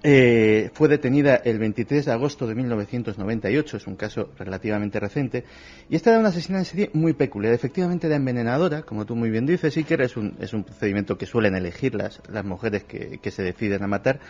Fue detenida el 23 de agosto de 1998, es un caso relativamente reciente, y esta era una asesina en serie muy peculiar. Efectivamente era envenenadora, como tú muy bien dices, Iker, es un procedimiento que suelen elegir las mujeres que se deciden a matar,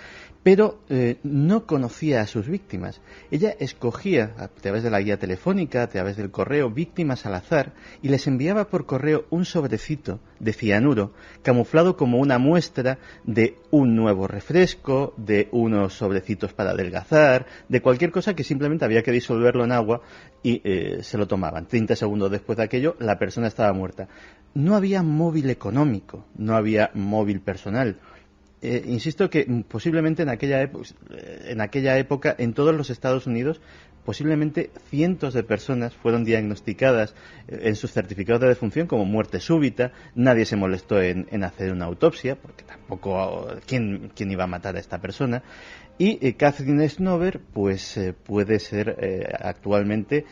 pero no conocía a sus víctimas. Ella escogía, a través de la guía telefónica, a través del correo, víctimas al azar, y les enviaba por correo un sobrecito de cianuro, camuflado como una muestra de un nuevo refresco, de unos sobrecitos para adelgazar, de cualquier cosa que simplemente había que disolverlo en agua y se lo tomaban. 30 segundos después de aquello, la persona estaba muerta. No había móvil económico, no había móvil personal. Insisto que posiblemente en aquella época en todos los Estados Unidos posiblemente cientos de personas fueron diagnosticadas en sus certificados de defunción como muerte súbita. Nadie se molestó en hacer una autopsia, porque tampoco ¿quién iba a matar a esta persona? Y Catherine Snover pues puede ser actualmente,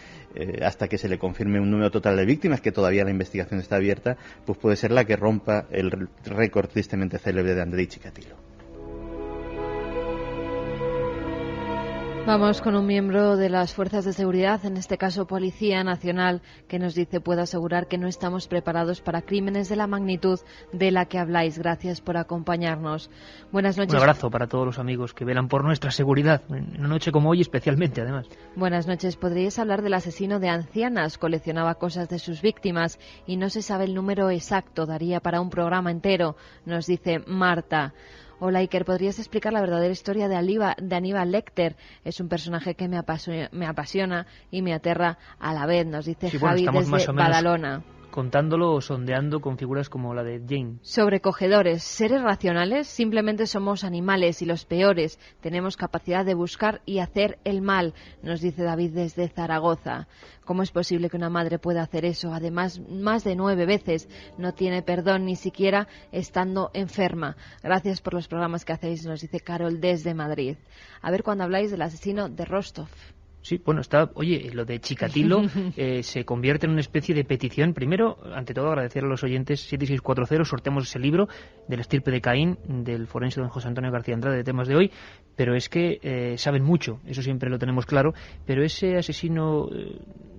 hasta que se le confirme un número total de víctimas, que todavía la investigación está abierta, pues puede ser la que rompa el récord tristemente célebre de Andrei Chikatilo. Vamos con un miembro de las fuerzas de seguridad, en este caso Policía Nacional, que nos dice: puedo asegurar que no estamos preparados para crímenes de la magnitud de la que habláis. Gracias por acompañarnos. Buenas noches. Un abrazo para todos los amigos que velan por nuestra seguridad, en una noche como hoy especialmente, además. Buenas noches. ¿Podríais hablar del asesino de ancianas? Coleccionaba cosas de sus víctimas y no se sabe el número exacto. Daría para un programa entero, nos dice Marta. Hola Iker, ¿podrías explicar la verdadera historia de Aníbal Lecter? Es un personaje que me apasiona y me aterra a la vez, nos dice Javi desde Badalona. Contándolo o sondeando con figuras como la de Jane. Sobrecogedores, seres racionales, simplemente somos animales y los peores. Tenemos capacidad de buscar y hacer el mal, nos dice David desde Zaragoza. ¿Cómo es posible que una madre pueda hacer eso? Además, más de 9 veces. No tiene perdón ni siquiera estando enferma. Gracias por los programas que hacéis, nos dice Carol desde Madrid. A ver cuando habláis del asesino de Rostov. Sí, bueno, oye, lo de Chikatilo se convierte en una especie de petición. Primero, ante todo, agradecer a los oyentes 7640, sorteamos ese libro del estirpe de Caín, del forense don José Antonio García Andrade, de temas de hoy, pero es que saben mucho, eso siempre lo tenemos claro, pero ese asesino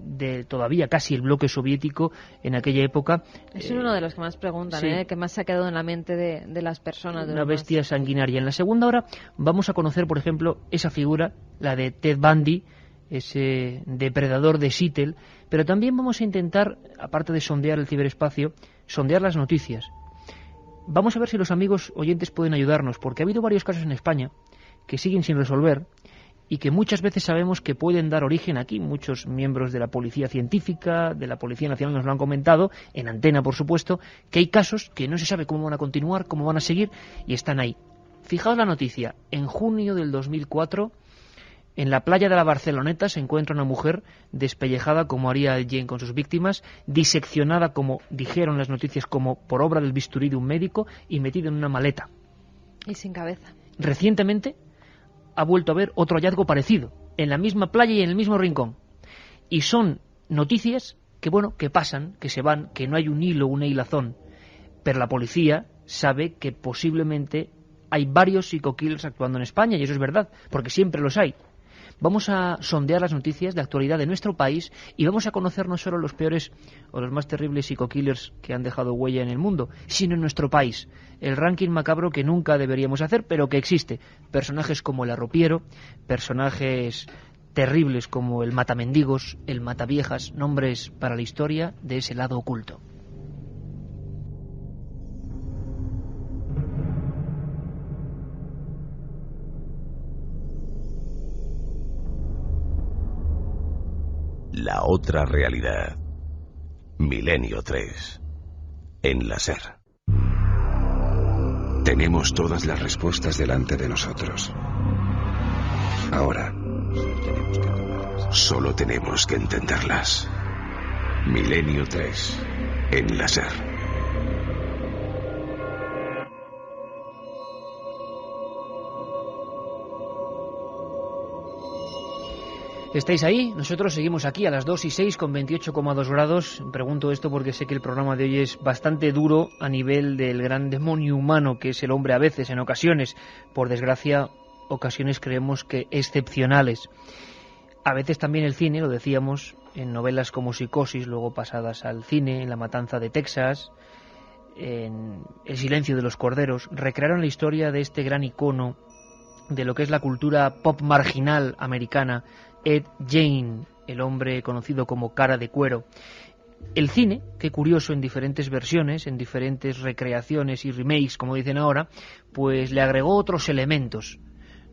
de todavía casi el bloque soviético en aquella época... Es uno de los que más preguntan, sí, que más se ha quedado en la mente de las personas. Una bestia sanguinaria. En la segunda hora vamos a conocer, por ejemplo, esa figura, la de Ted Bundy, ese depredador de Seattle, pero también vamos a intentar, aparte de sondear el ciberespacio, sondear las noticias. Vamos a ver si los amigos oyentes pueden ayudarnos, porque ha habido varios casos en España que siguen sin resolver y que muchas veces sabemos que pueden dar origen aquí. Muchos miembros de la Policía Científica, de la Policía Nacional nos lo han comentado, en antena por supuesto, que hay casos que no se sabe cómo van a continuar, cómo van a seguir, y están ahí. Fijaos la noticia, en junio del 2004... en la playa de la Barceloneta se encuentra una mujer despellejada como haría Jane con sus víctimas, diseccionada, como dijeron las noticias, como por obra del bisturí de un médico, y metida en una maleta. Y sin cabeza. Recientemente ha vuelto a haber otro hallazgo parecido, en la misma playa y en el mismo rincón. Y son noticias que, bueno, que pasan, que se van, que no hay un hilo, una hilazón. Pero la policía sabe que posiblemente hay varios psico-killers actuando en España, y eso es verdad, porque siempre los hay. Vamos a sondear las noticias de actualidad de nuestro país y vamos a conocer no solo los peores o los más terribles psico-killers que han dejado huella en el mundo, sino en nuestro país. El ranking macabro que nunca deberíamos hacer, pero que existe. Personajes como el arropiero, personajes terribles como el matamendigos, el mataviejas, nombres para la historia de ese lado oculto. La otra realidad. Milenio 3. En la SER. Tenemos todas las respuestas delante de nosotros. Ahora, solo tenemos que entenderlas. Milenio 3. En la SER. ¿Estáis ahí? Nosotros seguimos aquí a las 2:06 con 28,2 grados. Pregunto esto porque sé que el programa de hoy es bastante duro a nivel del gran demonio humano que es el hombre a veces, en ocasiones. Por desgracia, ocasiones creemos que excepcionales. A veces también el cine, lo decíamos, en novelas como Psicosis, luego pasadas al cine, en La Matanza de Texas, en El Silencio de los Corderos, recrearon la historia de este gran icono de lo que es la cultura pop marginal americana, Ed Gein, el hombre conocido como Cara de Cuero. El cine, qué curioso, en diferentes versiones, en diferentes recreaciones y remakes, como dicen ahora, pues le agregó otros elementos,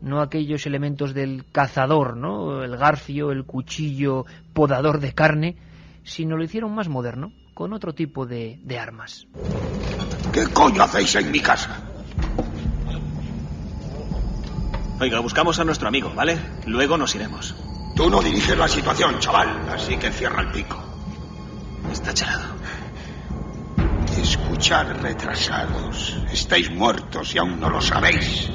no aquellos elementos del cazador, ¿no?, el garfio, el cuchillo, podador de carne, sino lo hicieron más moderno, con otro tipo de armas. ¿Qué coño hacéis en mi casa? Oiga, buscamos a nuestro amigo, ¿vale? Luego nos iremos. Tú no diriges la situación, chaval, así que cierra el pico. Está chalado. Escuchad, retrasados. Estáis muertos y aún no lo sabéis.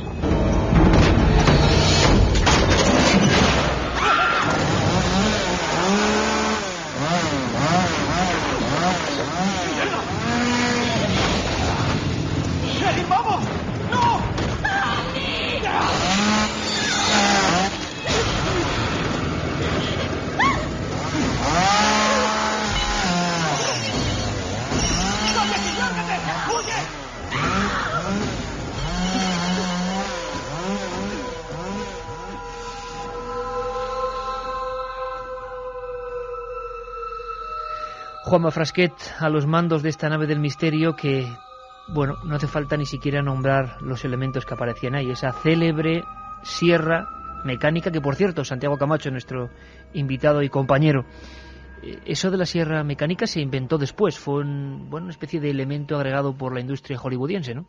¡Vamos! ¡No! Juanma Frasquet a los mandos de esta nave del misterio que, bueno, no hace falta ni siquiera nombrar los elementos que aparecían ahí. Esa célebre sierra mecánica que, por cierto, Santiago Camacho, nuestro invitado y compañero, eso de la sierra mecánica se inventó después. Fue una especie de elemento agregado por la industria hollywoodiense, ¿no?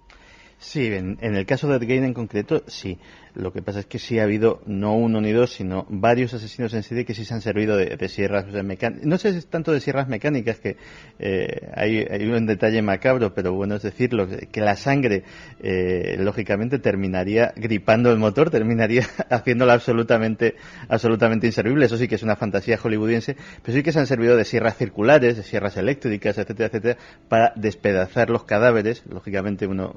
Sí, en el caso de Ed Gein en concreto, sí. Lo que pasa es que sí ha habido no uno ni dos, sino varios asesinos en serie que sí se han servido de sierras mecánicas. No sé si es tanto de sierras mecánicas, que hay un detalle macabro, pero bueno es decirlo, que la sangre lógicamente terminaría gripando el motor, terminaría haciéndolo absolutamente inservible. Eso sí que es una fantasía hollywoodiense, pero sí que se han servido de sierras circulares, de sierras eléctricas, etcétera, etcétera, para despedazar los cadáveres. Lógicamente uno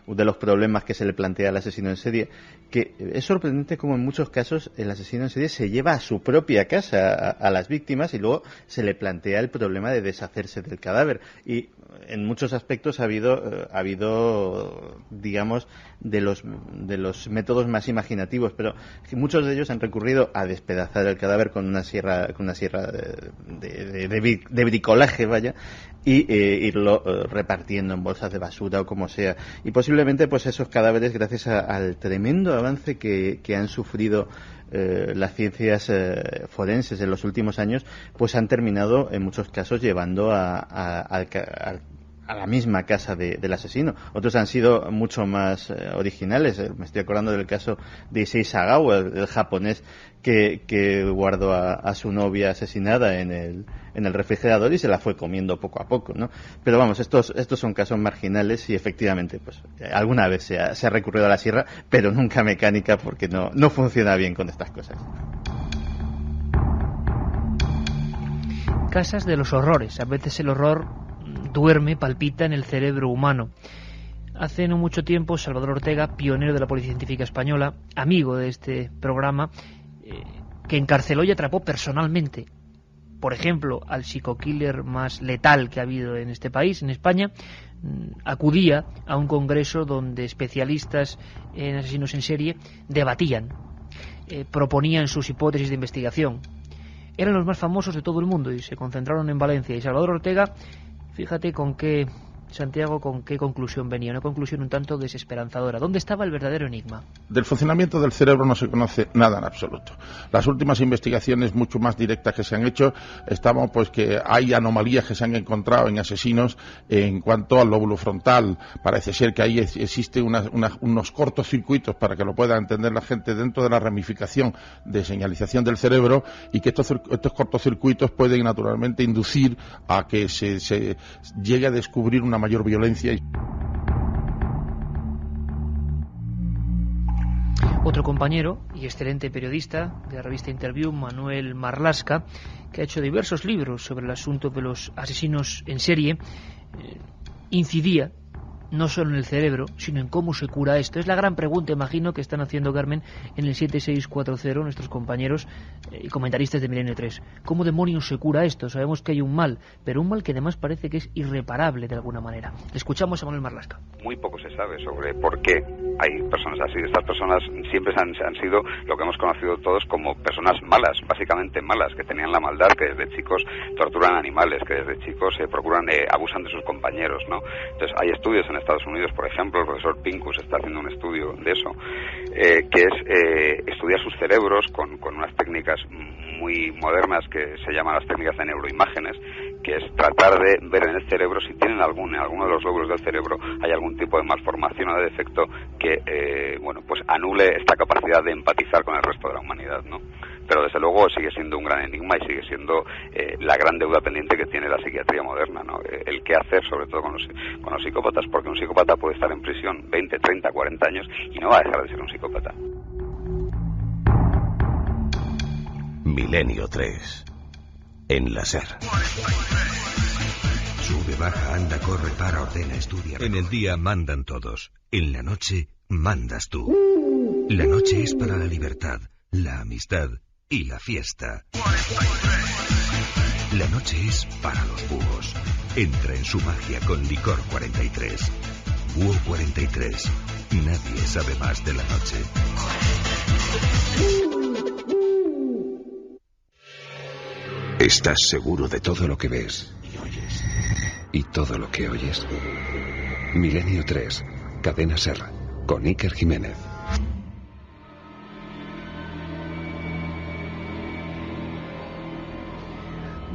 de los problemas que se le plantea al asesino en serie, que es sorprendente como en muchos casos el asesino en serie se lleva a su propia casa a las víctimas y luego se le plantea el problema de deshacerse del cadáver. Y en muchos aspectos ha habido digamos, de los métodos más imaginativos, pero muchos de ellos han recurrido a despedazar el cadáver con una sierra de bricolaje, vaya, y irlo repartiendo en bolsas de basura o como sea. Y posiblemente pues esos cadáveres, gracias al tremendo avance que han sufrido las ciencias forenses en los últimos años, pues han terminado en muchos casos llevando a la misma casa del asesino. Otros han sido mucho más originales. Me estoy acordando del caso de Issei Sagawa, el japonés que guardó a su novia asesinada en el refrigerador y se la fue comiendo poco a poco, ¿no? Pero vamos, estos son casos marginales y efectivamente pues alguna vez se ha recurrido a la sierra, pero nunca mecánica, porque no funciona bien con estas cosas. Casas de los horrores. A veces el horror duerme, palpita en el cerebro humano. Hace no mucho tiempo, Salvador Ortega, pionero de la Policía Científica Española, amigo de este programa, que encarceló y atrapó personalmente, por ejemplo, al psicokiller más letal que ha habido en este país, en España, acudía a un congreso donde especialistas en asesinos en serie debatían, proponían sus hipótesis de investigación. Eran los más famosos de todo el mundo y se concentraron en Valencia. Y Salvador Ortega, fíjate con qué conclusión venía, una conclusión un tanto desesperanzadora. ¿Dónde estaba el verdadero enigma? Del funcionamiento del cerebro no se conoce nada en absoluto. Las últimas investigaciones mucho más directas que se han hecho estaban pues que hay anomalías que se han encontrado en asesinos en cuanto al lóbulo frontal. Parece ser que ahí existe unos cortocircuitos, para que lo pueda entender la gente, dentro de la ramificación de señalización del cerebro, y que estos cortocircuitos pueden naturalmente inducir a que se llegue a descubrir una mayor violencia. Otro compañero y excelente periodista de la revista Interview, Manuel Marlasca, que ha hecho diversos libros sobre el asunto de los asesinos en serie, incidía no solo en el cerebro, sino en cómo se cura esto. Es la gran pregunta, imagino, que están haciendo, Carmen, en el 7640 nuestros compañeros y comentaristas de Milenio 3. ¿Cómo demonios se cura esto? Sabemos que hay un mal, pero un mal que además parece que es irreparable de alguna manera. Escuchamos a Manuel Marlasca. Muy poco se sabe sobre por qué hay personas así. Estas personas siempre han sido lo que hemos conocido todos como personas malas, básicamente malas, que tenían la maldad, que desde chicos torturan animales, que desde chicos abusan de sus compañeros, ¿no? Entonces hay estudios en Estados Unidos, por ejemplo, el profesor Pincus está haciendo un estudio de eso, que es estudiar sus cerebros con unas técnicas muy modernas que se llaman las técnicas de neuroimágenes, que es tratar de ver en el cerebro si tienen en alguno de los lóbulos del cerebro hay algún tipo de malformación o de defecto que pues anule esta capacidad de empatizar con el resto de la humanidad, ¿no? Pero desde luego sigue siendo un gran enigma y sigue siendo la gran deuda pendiente que tiene la psiquiatría moderna, ¿no? El qué hacer, sobre todo con los psicópatas, porque un psicópata puede estar en prisión 20, 30, 40 años y no va a dejar de ser un psicópata. Milenio 3. En la SER. Sube, baja, anda, corre, para, ordena, estudia. En el día mandan todos. En la noche mandas tú. La noche es para la libertad, la amistad y la fiesta. La noche es para los búhos. Entra en su magia con Licor 43. Búho 43. Nadie sabe más de la noche. ¿Estás seguro de todo lo que ves? y todo lo que oyes. Milenio 3, Cadena SER, con Iker Jiménez.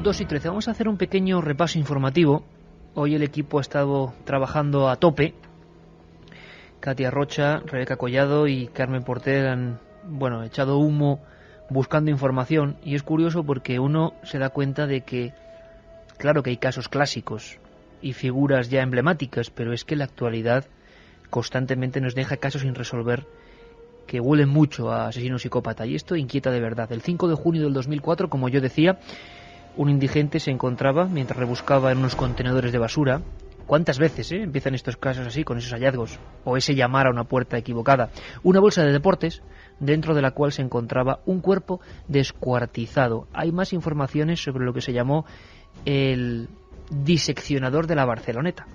Dos y 13. Vamos a hacer un pequeño repaso informativo. Hoy el equipo ha estado trabajando a tope. Katia Rocha, Rebeca Collado y Carmen Porter han, echado humo buscando información. Y es curioso porque uno se da cuenta de que, claro que hay casos clásicos y figuras ya emblemáticas, pero es que la actualidad constantemente nos deja casos sin resolver que huelen mucho a asesino psicópata. Y esto inquieta de verdad. El 5 de junio del 2004, como yo decía, un indigente se encontraba, mientras rebuscaba en unos contenedores de basura. ¿Cuántas veces empiezan estos casos así, con esos hallazgos? O ese llamar a una puerta equivocada. Una bolsa de deportes, dentro de la cual se encontraba un cuerpo descuartizado. Hay más informaciones sobre lo que se llamó el diseccionador de la Barceloneta.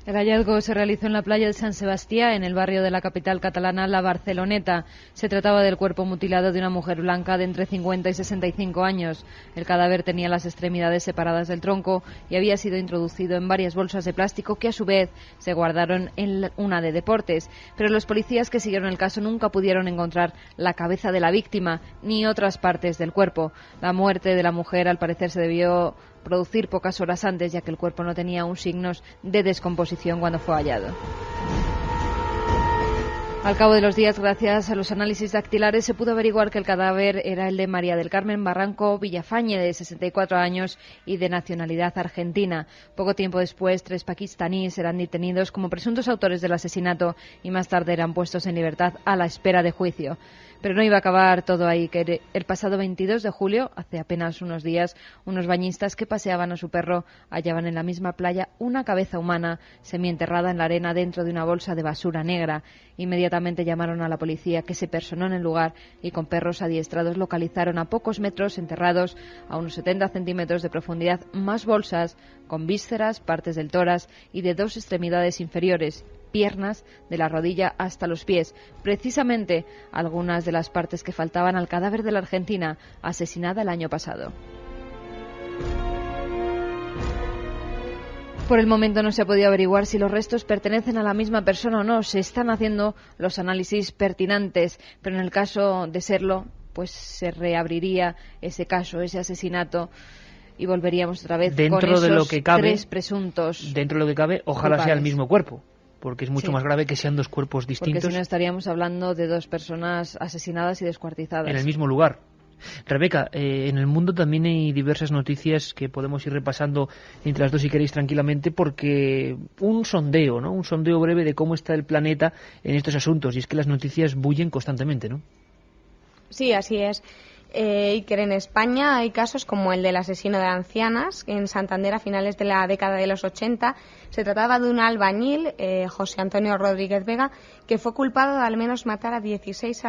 El hallazgo se realizó en la playa de San Sebastián, en el barrio de la capital catalana, la Barceloneta. Se trataba del cuerpo mutilado de una mujer blanca de entre 50 y 65 años. El cadáver tenía las extremidades separadas del tronco y había sido introducido en varias bolsas de plástico que a su vez se guardaron en una de deportes. Pero los policías que siguieron el caso nunca pudieron encontrar la cabeza de la víctima ni otras partes del cuerpo. La muerte de la mujer al parecer se debió producir pocas horas antes, ya que el cuerpo no tenía aún signos de descomposición cuando fue hallado. Al cabo de los días, gracias a los análisis dactilares, se pudo averiguar que el cadáver era el de María del Carmen Barranco Villafañe, de 64 años y de nacionalidad argentina. Poco tiempo después, 3 pakistaníes eran detenidos como presuntos autores del asesinato y más tarde eran puestos en libertad a la espera de juicio. Pero no iba a acabar todo ahí, que el pasado 22 de julio, hace apenas unos días, unos bañistas que paseaban a su perro hallaban en la misma playa una cabeza humana semienterrada en la arena dentro de una bolsa de basura negra. Inmediatamente llamaron a la policía, que se personó en el lugar y con perros adiestrados localizaron a pocos metros, enterrados a unos 70 centímetros de profundidad, más bolsas con vísceras, partes del tórax y de 2 extremidades inferiores, piernas, de la rodilla hasta los pies, precisamente algunas de las partes que faltaban al cadáver de la argentina asesinada el año pasado. Por el momento no se ha podido averiguar si los restos pertenecen a la misma persona o no. Se están haciendo los análisis pertinentes, pero en el caso de serlo, pues se reabriría ese caso, ese asesinato, y volveríamos otra vez dentro con esos de lo que cabe, 3 presuntos. Dentro de lo que cabe, ojalá culpables. Sea el mismo cuerpo, porque es mucho más grave que sean 2 cuerpos distintos. Porque si no estaríamos hablando de 2 personas asesinadas y descuartizadas. En el mismo lugar. Rebeca, en el mundo también hay diversas noticias que podemos ir repasando entre las dos si queréis tranquilamente, porque un sondeo breve de cómo está el planeta en estos asuntos, y es que las noticias bullen constantemente, ¿no? Sí, así es. Iker, en España hay casos como el del asesino de ancianas en Santander a finales de la década de los 80. Se trataba de un albañil, José Antonio Rodríguez Vega, que fue culpado de al menos matar a 16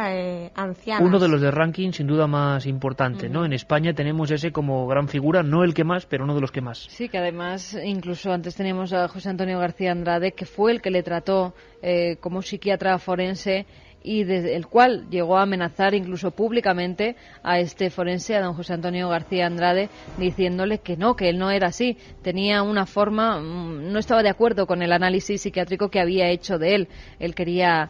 ancianas. Uno de los de ranking sin duda más importante, ¿no? En España tenemos ese como gran figura, no el que más, pero uno de los que más. Sí, que además incluso antes teníamos a José Antonio García Andrade, que fue el que le trató como psiquiatra forense, y desde el cual llegó a amenazar incluso públicamente a este forense, a don José Antonio García Andrade, diciéndole que él no era así, tenía una forma, no estaba de acuerdo con el análisis psiquiátrico que había hecho de él. Él quería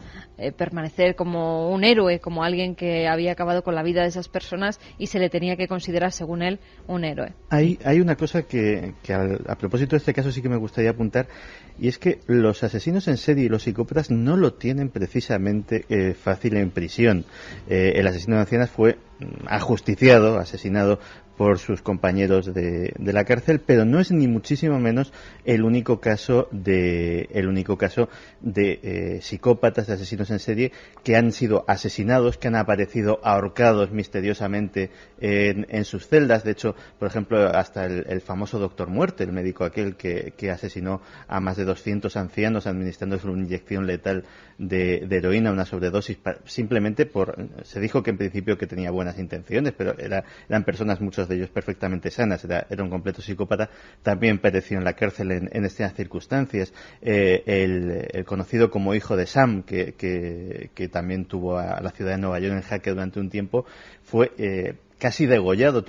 permanecer como un héroe, como alguien que había acabado con la vida de esas personas, y se le tenía que considerar, según él, un héroe. Hay una cosa que a propósito de este caso sí que me gustaría apuntar, y es que los asesinos en serie y los psicópatas no lo tienen precisamente fácil en prisión. El asesino de ancianas fue ajusticiado, asesinado por sus compañeros de la cárcel, pero no es ni muchísimo menos el único caso de psicópatas, de asesinos en serie que han sido asesinados, que han aparecido ahorcados misteriosamente en sus celdas. De hecho, por ejemplo, hasta el famoso Doctor Muerte, el médico aquel que asesinó a más de 200 ancianos administrándoles una inyección letal de heroína, una sobredosis, simplemente se dijo que en principio que tenía buenas intenciones, pero eran personas, muchos de ellos perfectamente sanas, era un completo psicópata. También pereció en la cárcel en estas circunstancias. El conocido como hijo de Sam, que también tuvo a la ciudad de Nueva York en jaque durante un tiempo, fue casi degollado.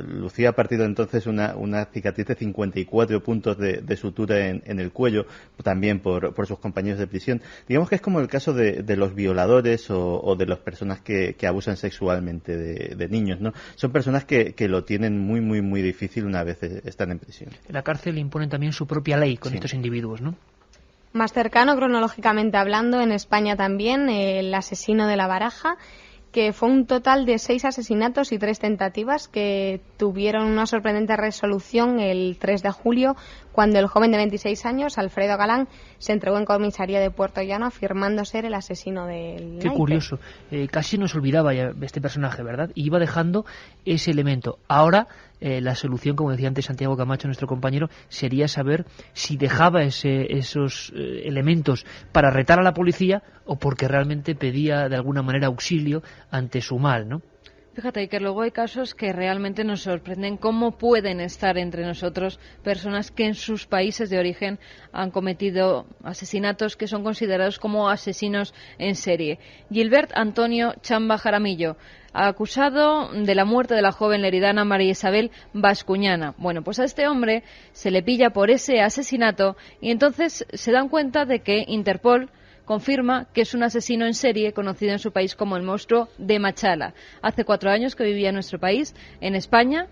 Lucía a partir de entonces una cicatriz de 54 puntos de sutura en el cuello, también por sus compañeros de prisión. Digamos que es como el caso de los violadores o de las personas que abusan sexualmente de niños, ¿no? Son personas que lo tienen muy, muy, muy difícil una vez están en prisión. La cárcel impone también su propia ley con estos individuos, ¿no? Más cercano, cronológicamente hablando, en España también, el asesino de La Baraja, que fue un total de 6 asesinatos y 3 tentativas que tuvieron una sorprendente resolución el 3 de julio, cuando el joven de 26 años, Alfredo Galán, se entregó en comisaría de Puerto Llano afirmando ser el asesino del Qué curioso. Casi nos olvidaba ya este personaje, ¿verdad? Y iba dejando ese elemento. Ahora, la solución, como decía antes Santiago Camacho, nuestro compañero, sería saber si dejaba esos elementos para retar a la policía o porque realmente pedía de alguna manera auxilio ante su mal, ¿no? Fíjate que luego hay casos que realmente nos sorprenden cómo pueden estar entre nosotros personas que en sus países de origen han cometido asesinatos que son considerados como asesinos en serie. Gilbert Antonio Chamba Jaramillo, acusado de la muerte de la joven leridana María Isabel Bascuñana. Bueno, pues a este hombre se le pilla por ese asesinato y entonces se dan cuenta de que Interpol confirma que es un asesino en serie conocido en su país como el monstruo de Machala. Hace 4 años que vivía en nuestro país, en España,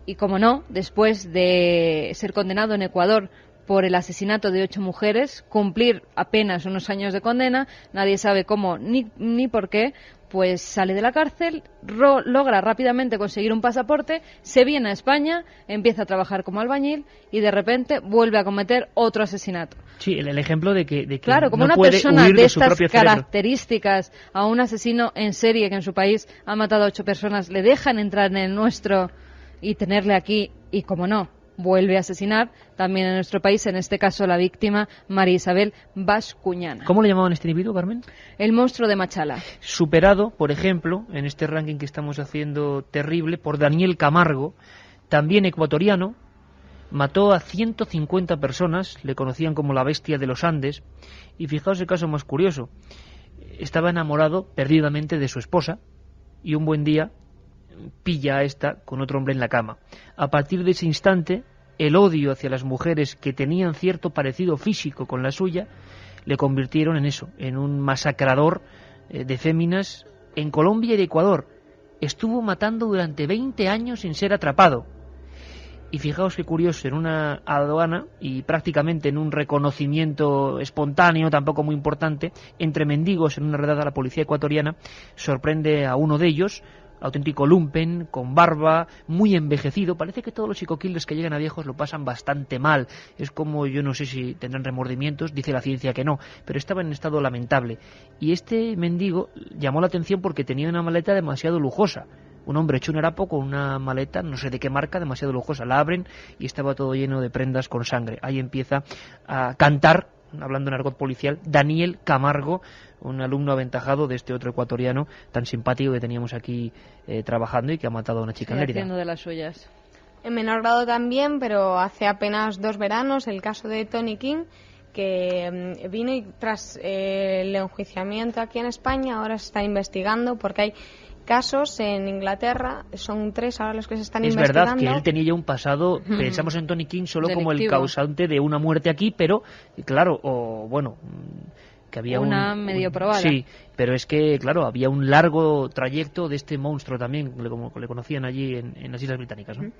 y como no, después de ser condenado en Ecuador por el asesinato de 8 mujeres, cumplir apenas unos años de condena, nadie sabe cómo ni por qué, pues sale de la cárcel, logra rápidamente conseguir un pasaporte, se viene a España, empieza a trabajar como albañil y de repente vuelve a cometer otro asesinato. Sí, el ejemplo de que claro, como no una puede persona huir de de su estas propio cerebro. características, a un asesino en serie que en su país ha matado a 8 personas, le dejan entrar en el nuestro y tenerle aquí y, como no, vuelve a asesinar también en nuestro país, en este caso la víctima María Isabel Bascuñana. ¿Cómo le llamaban a este individuo, Carmen? El monstruo de Machala. Superado, por ejemplo, en este ranking que estamos haciendo terrible, por Daniel Camargo, también ecuatoriano. Mató a 150 personas, le conocían como la bestia de los Andes, y fijaos el caso más curioso. Estaba enamorado perdidamente de su esposa, y un buen día pilla a esta con otro hombre en la cama. A partir de ese instante, el odio hacia las mujeres que tenían cierto parecido físico con la suya, le convirtieron en eso, en un masacrador de féminas en Colombia y Ecuador. Estuvo matando durante 20 años sin ser atrapado. Y fijaos qué curioso, en una aduana y prácticamente en un reconocimiento espontáneo, tampoco muy importante, entre mendigos en una redada, la policía ecuatoriana sorprende a uno de ellos, auténtico lumpen, con barba, muy envejecido. Parece que todos los psico-killers que llegan a viejos lo pasan bastante mal. Es como, yo no sé si tendrán remordimientos, dice la ciencia que no, pero estaba en estado lamentable. Y este mendigo llamó la atención porque tenía una maleta demasiado lujosa. Un hombre hecho un harapo con una maleta, no sé de qué marca, demasiado lujosa. La abren y estaba todo lleno de prendas con sangre. Ahí empieza a cantar, hablando en argot policial, Daniel Camargo, un alumno aventajado de este otro ecuatoriano tan simpático que teníamos aquí trabajando y que ha matado a una chica en Lérida. Haciendo de las suyas. En menor grado también, pero hace apenas 2 veranos, el caso de Tony King, que vino y tras el enjuiciamiento aquí en España, ahora se está investigando porque hay casos en Inglaterra, son 3 ahora los que se están investigando. Es verdad que él tenía ya un pasado, pensamos en Tony King solo delictivo, como el causante de una muerte aquí, pero claro, que había una medio probada. Sí, pero es que, claro, había un largo trayecto de este monstruo también, como le conocían allí en las Islas Británicas, ¿no?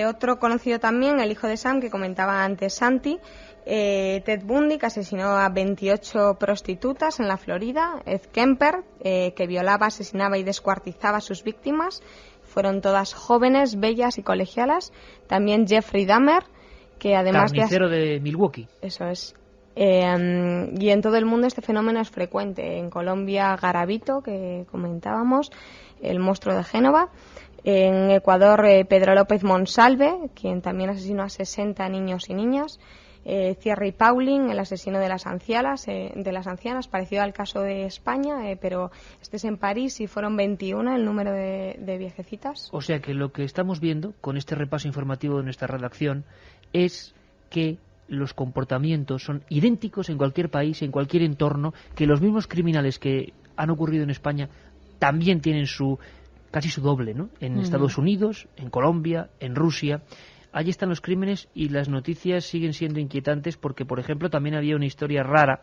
Otro conocido también, el hijo de Sam, que comentaba antes Santi, Ted Bundy, que asesinó a 28 prostitutas en la Florida, Ed Kemper, que violaba, asesinaba y descuartizaba a sus víctimas, fueron todas jóvenes, bellas y colegialas. También Jeffrey Dahmer, que además carnicero de Milwaukee. Eso es. Y en todo el mundo este fenómeno es frecuente. En Colombia, Garavito, que comentábamos, el monstruo de Génova. En Ecuador, Pedro López Monsalve, quien también asesinó a 60 niños y niñas. Thierry Paulin, el asesino de las ancianas, parecido al caso de España, pero este es en París y fueron 21 el número de viejecitas. O sea que lo que estamos viendo con este repaso informativo de nuestra redacción es que los comportamientos son idénticos en cualquier país, en cualquier entorno, que los mismos criminales que han ocurrido en España también tienen su casi su doble, ¿no? En Estados Unidos, en Colombia, en Rusia. Allí están los crímenes y las noticias siguen siendo inquietantes porque, por ejemplo, también había una historia rara.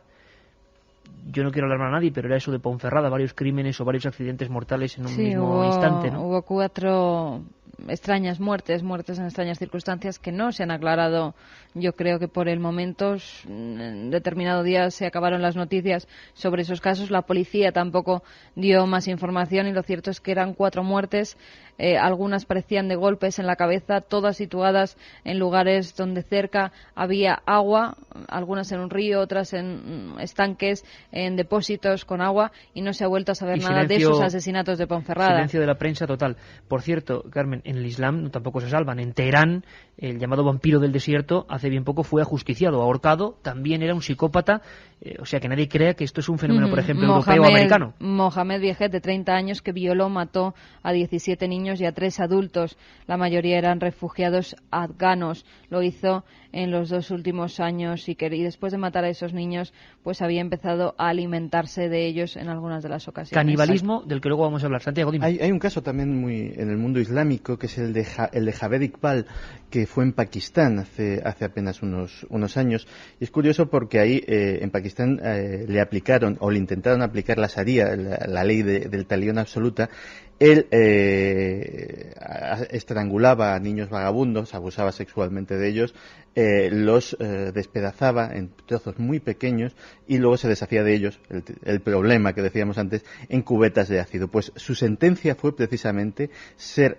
Yo no quiero alarmar a nadie, pero era eso de Ponferrada, varios crímenes o varios accidentes mortales en un mismo instante, ¿no? Hubo 4 extrañas muertes en extrañas circunstancias que no se han aclarado. Yo creo que por el momento, en determinado día se acabaron las noticias sobre esos casos. La policía tampoco dio más información y lo cierto es que eran 4 muertes. Algunas parecían de golpes en la cabeza, todas situadas en lugares donde cerca había agua, algunas en un río, otras en estanques, en depósitos con agua, y no se ha vuelto a saber nada de esos asesinatos de Ponferrada. Silencio de la prensa total. Por cierto, Carmen, en el Islam tampoco se salvan. En Teherán, el llamado vampiro del desierto, hace bien poco fue ajusticiado, ahorcado, también era un psicópata, o sea que nadie crea que esto es un fenómeno, por ejemplo, europeo o americano. Mohamed Viajet, de 30 años, que violó, mató a 17 niños y a 3 adultos. La mayoría eran refugiados afganos. Lo hizo en los 2 últimos años y después de matar a esos niños, pues había empezado a alimentarse de ellos en algunas de las ocasiones. Canibalismo, del que luego vamos a hablar. Santiago, dime. Hay un caso también muy en el mundo islámico, que es el de Javed Iqbal, que fue en Pakistán hace apenas unos años. Y es curioso porque ahí en Pakistán le aplicaron o le intentaron aplicar la Sharia, la ley del talión absoluta. Él estrangulaba a niños vagabundos, abusaba sexualmente de ellos, los despedazaba en trozos muy pequeños y luego se deshacía de ellos, el problema que decíamos antes, en cubetas de ácido. Pues su sentencia fue precisamente ser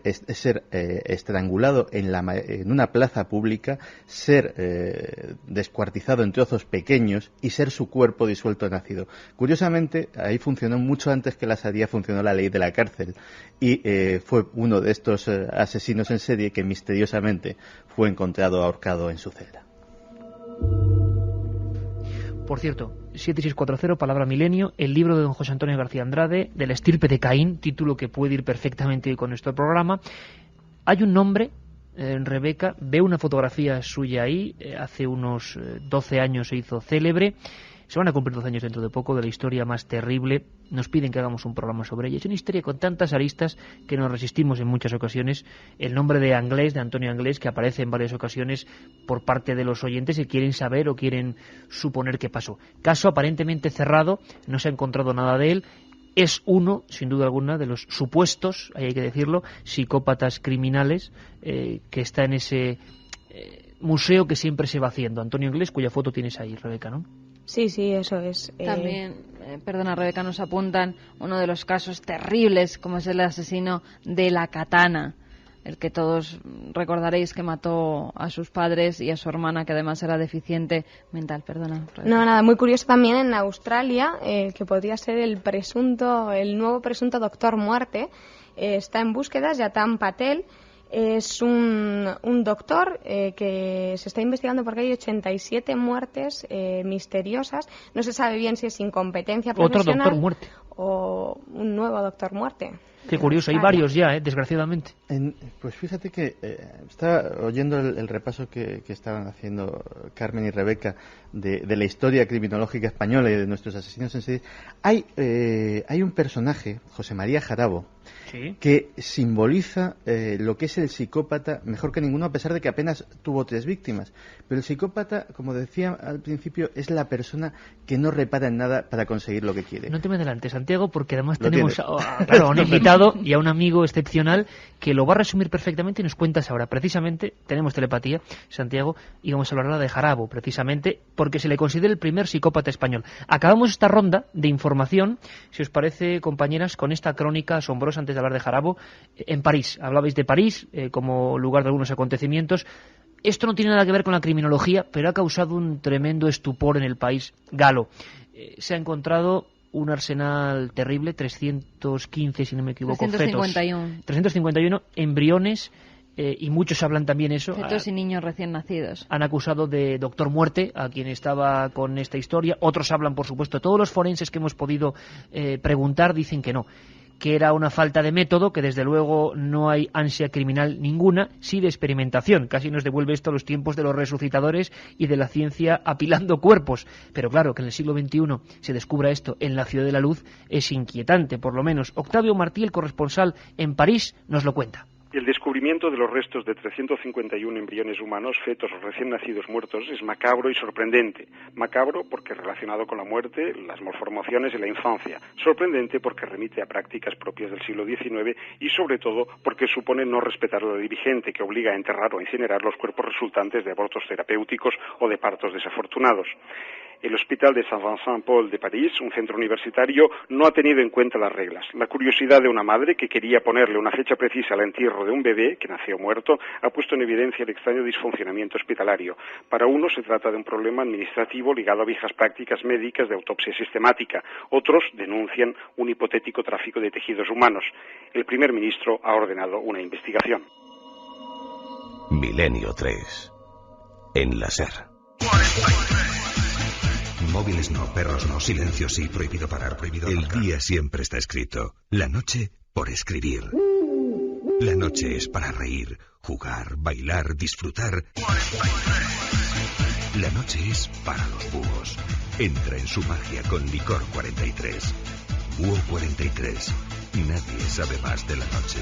estrangulado en una plaza pública, ser descuartizado en trozos pequeños y ser su cuerpo disuelto en ácido. Curiosamente, ahí funcionó mucho antes que la Sharia funcionó la ley de la cárcel. Y fue uno de estos asesinos en serie que misteriosamente fue encontrado ahorcado en su celda. Por cierto, 7640, palabra milenio, el libro de don José Antonio García Andrade, de la estirpe de Caín, título que puede ir perfectamente con nuestro programa. Hay un nombre, Rebeca, ve una fotografía suya ahí, hace unos 12 años se hizo célebre. Se van a cumplir 12 años dentro de poco de la historia más terrible. Nos piden que hagamos un programa sobre ella. Es una historia con tantas aristas que nos resistimos en muchas ocasiones. El nombre de Anglés, de Antonio Anglés, que aparece en varias ocasiones por parte de los oyentes que quieren saber o quieren suponer qué pasó. Caso aparentemente cerrado, no se ha encontrado nada de él. Es uno, sin duda alguna, de los supuestos, ahí hay que decirlo, psicópatas criminales que está en ese museo que siempre se va haciendo. Antonio Anglés, cuya foto tienes ahí, Rebeca, ¿no? Sí, eso es. También, perdona Rebeca, nos apuntan uno de los casos terribles, como es el asesino de la katana, el que todos recordaréis que mató a sus padres y a su hermana, que además era deficiente mental. Perdona, Rebeca. No, nada, muy curioso también en Australia, que podría ser el nuevo presunto doctor muerte. Está en búsquedas, Yatan Patel. Es un doctor que se está investigando porque hay 87 muertes misteriosas. No se sabe bien si es incompetencia profesional. Otro doctor muerte. O un nuevo doctor muerte. Qué curioso, hay varios ya, desgraciadamente. Pues fíjate que estaba oyendo el repaso que estaban haciendo Carmen y Rebeca de la historia criminológica española y de nuestros asesinos en serie. Hay un personaje, José María Jarabo, ¿sí?, que simboliza lo que es el psicópata mejor que ninguno, a pesar de que apenas tuvo 3 víctimas. Pero el psicópata, como decía al principio, es la persona que no repara en nada para conseguir lo que quiere. No te me adelantes, Santiago, porque además tenemos a un invitado y a un amigo excepcional que lo va a resumir perfectamente y nos cuentas ahora. Precisamente, tenemos telepatía, Santiago, y vamos a hablar ahora de Jarabo, precisamente porque se le considera el primer psicópata español. Acabamos esta ronda de información, si os parece, compañeras, con esta crónica asombrosa antes de hablar de Jarabo, en París. Hablabais de París como lugar de algunos acontecimientos. Esto no tiene nada que ver con la criminología, pero ha causado un tremendo estupor en el país galo. Se ha encontrado un arsenal terrible, 315, si no me equivoco, 351 embriones, y muchos hablan también eso. Fetos y niños recién nacidos. Han acusado de doctor muerte a quien estaba con esta historia. Otros hablan, por supuesto, todos los forenses que hemos podido preguntar dicen que no. que era una falta de método, que desde luego no hay ansia criminal ninguna, sí de experimentación. Casi nos devuelve esto a los tiempos de los resucitadores y de la ciencia apilando cuerpos. Pero claro, que en el siglo XXI se descubra esto en la Ciudad de la Luz es inquietante, por lo menos. Octavio Martí, el corresponsal en París, nos lo cuenta. El descubrimiento de los restos de 351 embriones humanos, fetos o recién nacidos muertos, es macabro y sorprendente. Macabro porque relacionado con la muerte, las malformaciones y la infancia. Sorprendente porque remite a prácticas propias del siglo XIX y sobre todo porque supone no respetar la ley vigente que obliga a enterrar o a incinerar los cuerpos resultantes de abortos terapéuticos o de partos desafortunados. El Hospital de Saint-Vincent-Paul de París, un centro universitario, no ha tenido en cuenta las reglas. La curiosidad de una madre que quería ponerle una fecha precisa al entierro de un bebé que nació muerto ha puesto en evidencia el extraño disfuncionamiento hospitalario. Para unos se trata de un problema administrativo ligado a viejas prácticas médicas de autopsia sistemática. Otros denuncian un hipotético tráfico de tejidos humanos. El primer ministro ha ordenado una investigación. Milenio 3. En la SER. Móviles no, perros no, silencio sí, prohibido parar, prohibido El marcar. día siempre está escrito, la noche por escribir. La noche es para reír, jugar, bailar, disfrutar. La noche es para los búhos. Entra en su magia con Licor 43. Búho 43. Nadie sabe más de la noche.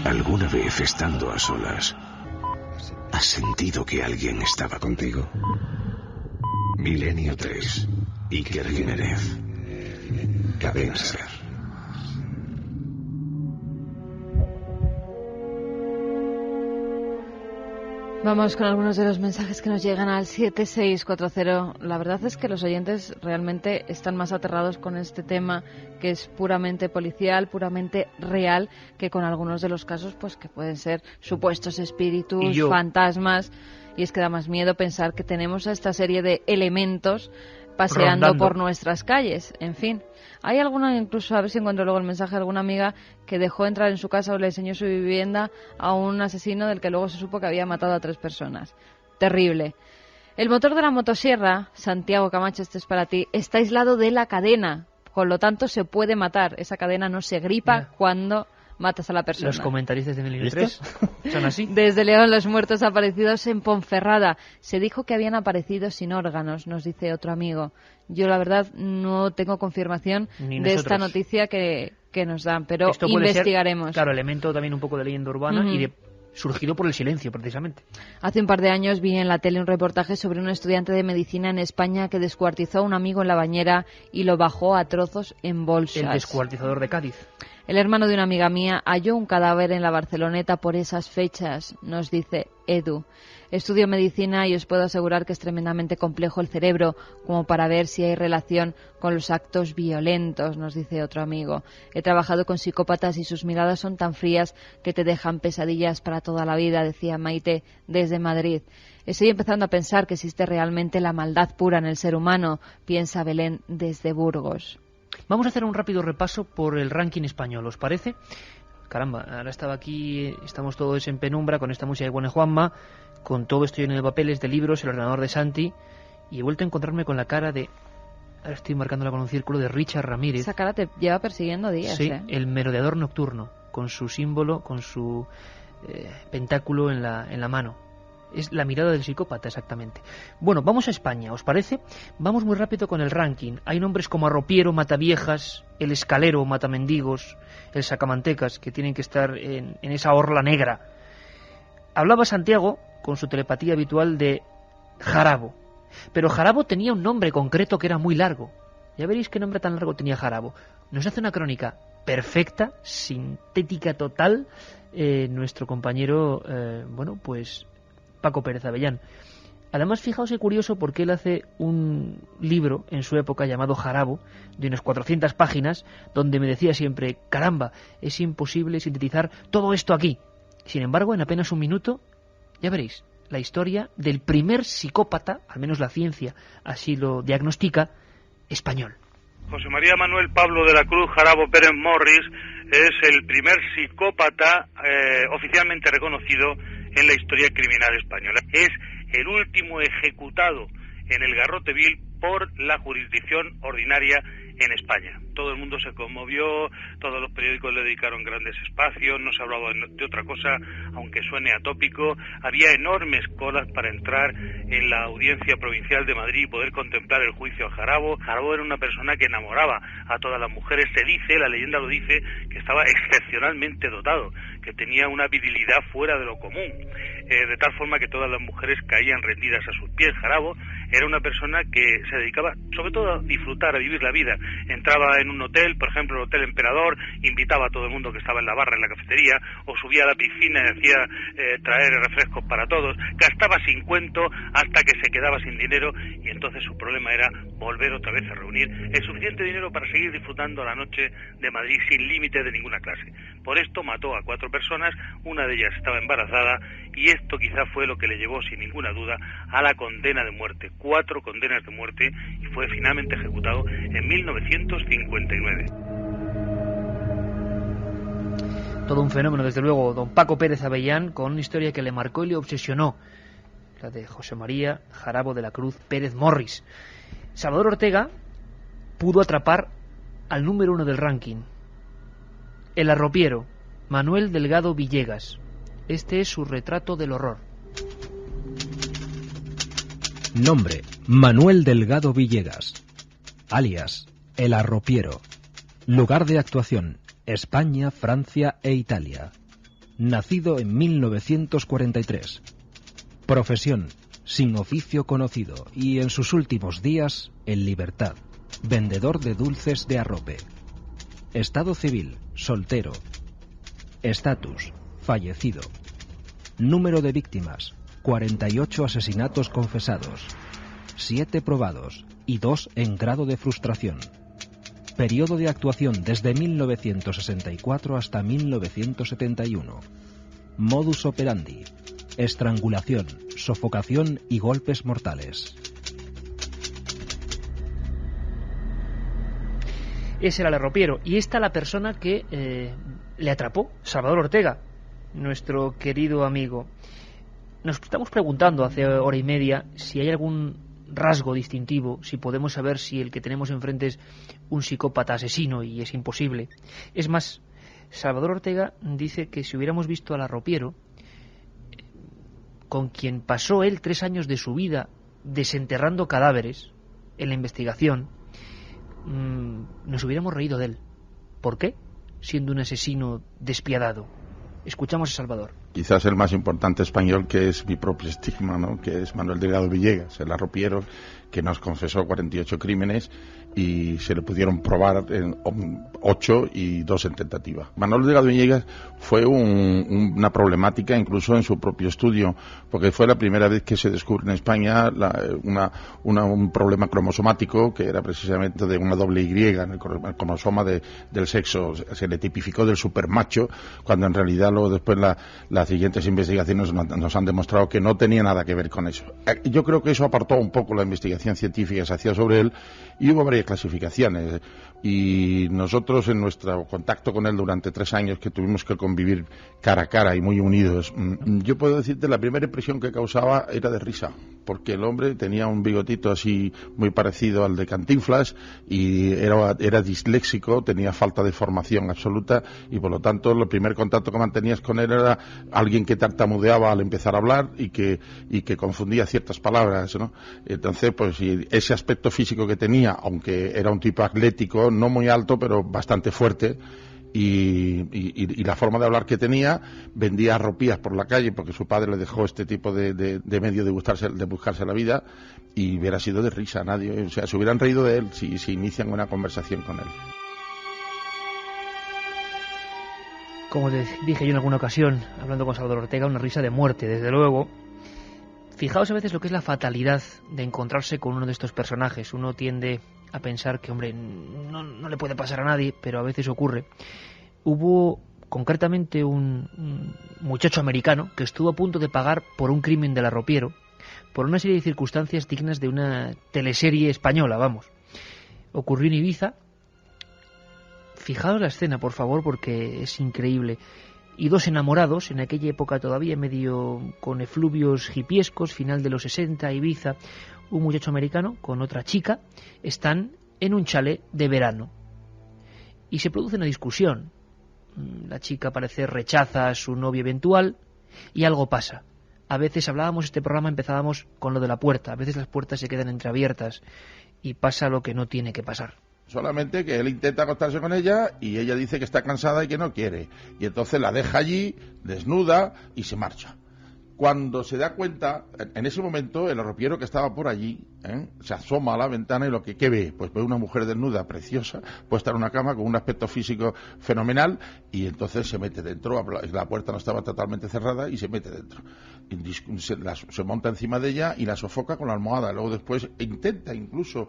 ¿Alguna vez estando a solas, has sentido que alguien estaba contigo? Milenio 3. Iker Jiménez. Cadena SER. Vamos con algunos de los mensajes que nos llegan al 7640. La verdad es que los oyentes realmente están más aterrados con este tema, que es puramente policial, puramente real, que con algunos de los casos pues que pueden ser supuestos espíritus, fantasmas. Y es que da más miedo pensar que tenemos a esta serie de elementos paseando rondando por nuestras calles. En fin, hay alguna, incluso a ver si encuentro luego el mensaje de alguna amiga que dejó entrar en su casa o le enseñó su vivienda a un asesino del que luego se supo que había matado a 3 personas. Terrible. El motor de la motosierra, Santiago Camacho, este es para ti, está aislado de la cadena, con lo tanto se puede matar. Esa cadena no se gripa cuando matas a la persona. Los comentaristas de Milenio 3 son así. Desde León, los muertos aparecidos en Ponferrada. Se dijo que habían aparecido sin órganos, nos dice otro amigo. Yo, la verdad, no tengo confirmación de esta noticia que nos dan, pero esto puede investigaremos. Ser, claro, elemento también un poco de leyenda urbana y de surgido por el silencio, precisamente. Hace un par de años vi en la tele un reportaje sobre un estudiante de medicina en España que descuartizó a un amigo en la bañera y lo bajó a trozos en bolsas. El descuartizador de Cádiz. El hermano de una amiga mía halló un cadáver en la Barceloneta por esas fechas, nos dice Edu. Estudio medicina y os puedo asegurar que es tremendamente complejo el cerebro como para ver si hay relación con los actos violentos, nos dice otro amigo. He trabajado con psicópatas y sus miradas son tan frías que te dejan pesadillas para toda la vida, decía Maite desde Madrid. Estoy empezando a pensar que existe realmente la maldad pura en el ser humano, piensa Belén desde Burgos. Vamos a hacer un rápido repaso por el ranking español, ¿os parece? Caramba, ahora estaba aquí, estamos todos en penumbra con esta música de Juan Juanma, con todo esto lleno de papeles, de libros, el ordenador de Santi, y he vuelto a encontrarme con la cara de, ahora estoy marcándola con un círculo, de Richard Ramírez. Esa cara te lleva persiguiendo días, sí, el merodeador nocturno, con su símbolo, con su pentáculo en la mano. Es la mirada del psicópata, exactamente. Bueno, vamos a España, ¿os parece? Vamos muy rápido con el ranking. Hay nombres como Arropiero, Mataviejas, El Escalero, Matamendigos, El Sacamantecas, que tienen que estar en esa orla negra. Hablaba Santiago, con su telepatía habitual, de Jarabo. Pero Jarabo tenía un nombre concreto que era muy largo. Ya veréis qué nombre tan largo tenía Jarabo. Nos hace una crónica perfecta, sintética total, nuestro compañero, Paco Pérez Avellán. Además, fijaos qué curioso, porque él hace un libro en su época llamado Jarabo, de unas 400 páginas, donde me decía siempre, caramba, es imposible sintetizar todo esto aquí. Sin embargo, en apenas un minuto, ya veréis, la historia del primer psicópata, al menos la ciencia así lo diagnostica, español. José María Manuel Pablo de la Cruz Jarabo Pérez Morris es el primer psicópata oficialmente reconocido en la historia criminal española. Es el último ejecutado en el Garrote Vil por la jurisdicción ordinaria en España. Todo el mundo se conmovió, todos los periódicos le dedicaron grandes espacios, no se hablaba de otra cosa, aunque suene atópico. Había enormes colas para entrar en la Audiencia Provincial de Madrid y poder contemplar el juicio a Jarabo. Jarabo era una persona que enamoraba a todas las mujeres. Se dice, la leyenda lo dice, que estaba excepcionalmente dotado, que tenía una virilidad fuera de lo común, de tal forma que todas las mujeres caían rendidas a sus pies. Jarabo era una persona que se dedicaba sobre todo a disfrutar, a vivir la vida. Entraba en un hotel, por ejemplo el Hotel Emperador, invitaba a todo el mundo que estaba en la barra, en la cafetería, o subía a la piscina y hacía traer refrescos para todos. Gastaba sin cuento hasta que se quedaba sin dinero, y entonces su problema era volver otra vez a reunir el suficiente dinero para seguir disfrutando la noche de Madrid sin límite de ninguna clase. Por esto mató a 4 personas, una de ellas estaba embarazada, y esto quizá fue lo que le llevó sin ninguna duda a la condena de muerte. 4 condenas de muerte, y fue finalmente ejecutado en 1959. Todo un fenómeno, desde luego, don Paco Pérez Avellán, con una historia que le marcó y le obsesionó, la de José María Jarabo de la Cruz Pérez Morris. Salvador Ortega pudo atrapar al número 1 del ranking, el arropiero, Manuel Delgado Villegas. Este es su retrato del horror. Nombre: Manuel Delgado Villegas. Alias: El Arropiero. Lugar de actuación: España, Francia e Italia. Nacido en 1943. Profesión: sin oficio conocido, y en sus últimos días en libertad. Vendedor de dulces de arrope. Estado civil: soltero. Estatus: fallecido. Número de víctimas: 48 asesinatos confesados, 7 probados y 2 en grado de frustración. Periodo de actuación desde 1964 hasta 1971. Modus operandi: estrangulación, sofocación y golpes mortales. Ese era el arropiero, y esta la persona que le atrapó, Salvador Ortega, nuestro querido amigo. Nos estamos preguntando hace hora y media si hay algún rasgo distintivo, si podemos saber si el que tenemos enfrente es un psicópata asesino, y es imposible. Es más, Salvador Ortega dice que si hubiéramos visto al arropiero, con quien pasó él 3 años de su vida desenterrando cadáveres en la investigación, nos hubiéramos reído de él. ¿Por qué? Siendo un asesino despiadado. Escuchamos a Salvador. Quizás el más importante español, que es mi propio estigma, ¿no? Que es Manuel Delgado Villegas, el arropiero, que nos confesó 48 crímenes y se le pudieron probar en 8 y 2 en tentativa. Manuel Delgado Villegas fue una problemática incluso en su propio estudio, porque fue la primera vez que se descubre en España un problema cromosomático, que era precisamente de una doble Y en el cromosoma del sexo. Se le tipificó del supermacho, cuando en realidad luego después las siguientes investigaciones nos han demostrado que no tenía nada que ver con eso. Yo creo que eso apartó un poco la investigación científica que se hacía sobre él, y hubo varias clasificaciones, y nosotros en nuestro contacto con él durante 3 años que tuvimos que convivir cara a cara y muy unidos, yo puedo decirte, la primera impresión que causaba era de risa, porque el hombre tenía un bigotito así muy parecido al de Cantinflas, y era disléxico, tenía falta de formación absoluta, y por lo tanto el primer contacto que mantenías con él era alguien que tartamudeaba al empezar a hablar y que confundía ciertas palabras, ¿no? Entonces, pues ese aspecto físico que tenía, aunque era un tipo atlético, no muy alto, pero bastante fuerte, y la forma de hablar que tenía, vendía arropías por la calle porque su padre le dejó este tipo de medio de buscarse la vida, y hubiera sido de risa. Nadie, o sea, se hubieran reído de él si inician una conversación con él. Como dije yo en alguna ocasión, hablando con Salvador Ortega, una risa de muerte, desde luego. Fijaos a veces lo que es la fatalidad de encontrarse con uno de estos personajes. Uno tiende a pensar que, hombre, no le puede pasar a nadie, pero a veces ocurre. Hubo concretamente un muchacho americano que estuvo a punto de pagar por un crimen del arropiero, por una serie de circunstancias dignas de una teleserie española, vamos. Ocurrió en Ibiza. Fijaos la escena, por favor, porque es increíble. y dos enamorados, en aquella época todavía medio con efluvios hipiescos, final de los 60, Ibiza, un muchacho americano con otra chica, están en un chalet de verano. Y se produce una discusión. La chica parece rechaza a su novio eventual y algo pasa. A veces hablábamos, este programa empezábamos con lo de la puerta, a veces las puertas se quedan entreabiertas y pasa lo que no tiene que pasar. Solamente que él intenta acostarse con ella y ella dice que está cansada y que no quiere. Y entonces la deja allí, desnuda y se marcha. Cuando se da cuenta, en ese momento, el arropiero que estaba por allí, se asoma a la ventana y ¿qué ve? Pues ve una mujer desnuda, preciosa, puesta en una cama con un aspecto físico fenomenal, y entonces se mete dentro. La puerta no estaba totalmente cerrada y se mete dentro. Se monta encima de ella y la sofoca con la almohada. Luego después intenta incluso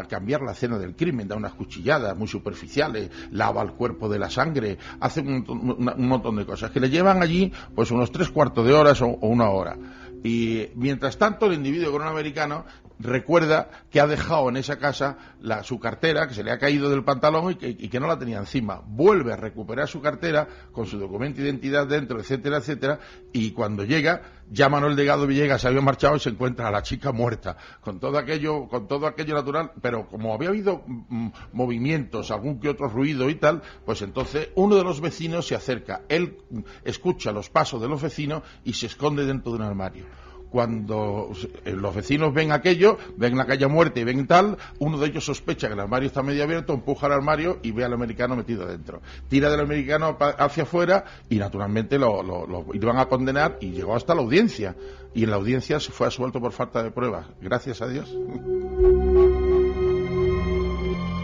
cambiar la escena del crimen, da unas cuchilladas muy superficiales, lava el cuerpo de la sangre, hace un montón de cosas que le llevan allí pues unos 3/4 de horas o una hora. Y mientras tanto el individuo con un americano recuerda que ha dejado en esa casa su cartera, que se le ha caído del pantalón y que no la tenía encima. Vuelve a recuperar su cartera con su documento de identidad dentro, etcétera, etcétera, y cuando llega, ya Manuel Delgado Villegas se había marchado y se encuentra a la chica muerta, con todo aquello natural, pero como había habido movimientos, algún que otro ruido y tal, pues entonces uno de los vecinos se acerca. Él escucha los pasos de los vecinos y se esconde dentro de un armario. Cuando los vecinos ven aquello, ven la calle muerta y ven tal, uno de ellos sospecha que el armario está medio abierto, empuja el armario y ve al americano metido dentro. Tira del americano hacia afuera y naturalmente lo iban a condenar y llegó hasta la audiencia. Y en la audiencia se fue absuelto por falta de pruebas. Gracias a Dios.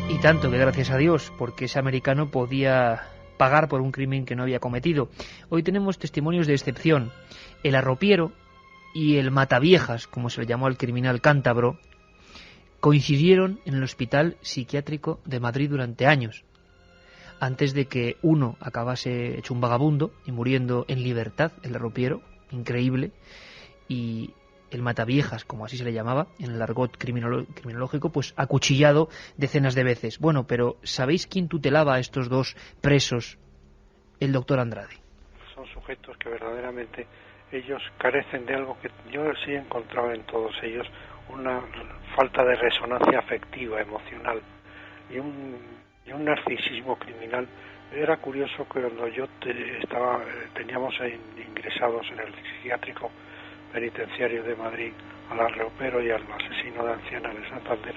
Y tanto que gracias a Dios, porque ese americano podía pagar por un crimen que no había cometido. Hoy tenemos testimonios de excepción. El arropiero y el mataviejas, como se le llamó al criminal cántabro, coincidieron en el Hospital Psiquiátrico de Madrid durante años, antes de que uno acabase hecho un vagabundo y muriendo en libertad, el arropiero, increíble, y el mataviejas, como así se le llamaba, en el argot criminológico, pues acuchillado decenas de veces. Bueno, pero ¿sabéis quién tutelaba a estos dos presos? El doctor Andrade. Son sujetos que verdaderamente ellos carecen de algo que yo sí he encontrado en todos ellos, una falta de resonancia afectiva, emocional y un narcisismo criminal. Era curioso que cuando yo teníamos ingresados en el psiquiátrico penitenciario de Madrid al arropiero y al asesino de ancianas de Santander,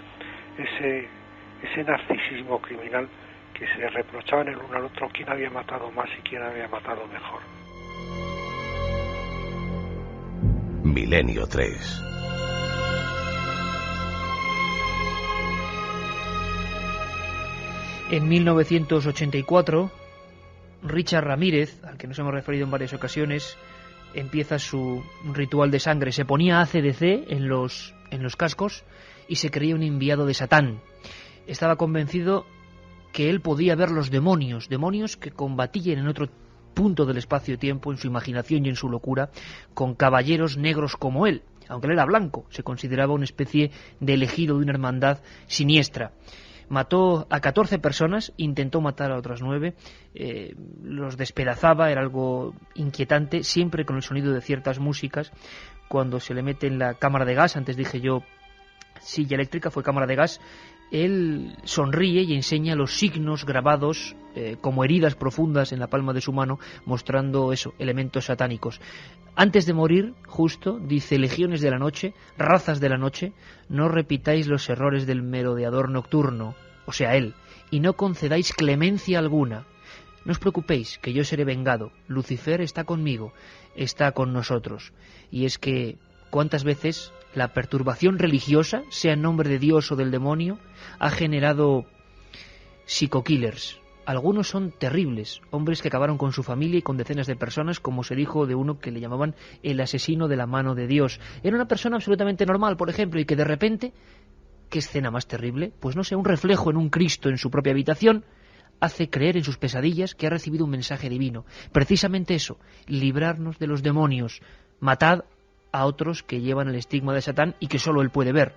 ese narcisismo criminal que se reprochaban el uno al otro quién había matado más y quién había matado mejor. Milenio 3. En 1984, Richard Ramírez, al que nos hemos referido en varias ocasiones, empieza su ritual de sangre. Se ponía ACDC en los cascos y se creía un enviado de Satán. Estaba convencido que él podía ver los demonios que combatían en otro punto del espacio-tiempo, en su imaginación y en su locura, con caballeros negros como él. Aunque él era blanco, se consideraba una especie de elegido de una hermandad siniestra. Mató a 14 personas, intentó matar a otras 9, los despedazaba, era algo inquietante, siempre con el sonido de ciertas músicas. Cuando se le mete en la cámara de gas, antes dije yo silla eléctrica, fue cámara de gas, él sonríe y enseña los signos grabados como heridas profundas en la palma de su mano, mostrando elementos satánicos. Antes de morir, justo, dice: legiones de la noche, razas de la noche, no repitáis los errores del merodeador nocturno, o sea, él, y no concedáis clemencia alguna. No os preocupéis, que yo seré vengado. Lucifer está conmigo, está con nosotros. Y es que, ¿cuántas veces la perturbación religiosa, sea en nombre de Dios o del demonio, ha generado psico-killers? Algunos son terribles, hombres que acabaron con su familia y con decenas de personas, como se dijo de uno que le llamaban el asesino de la mano de Dios. Era una persona absolutamente normal, por ejemplo, y que de repente, ¿qué escena más terrible? Pues no sé, un reflejo en un Cristo en su propia habitación hace creer en sus pesadillas que ha recibido un mensaje divino. Precisamente eso, librarnos de los demonios, matad a otros que llevan el estigma de Satán y que solo él puede ver.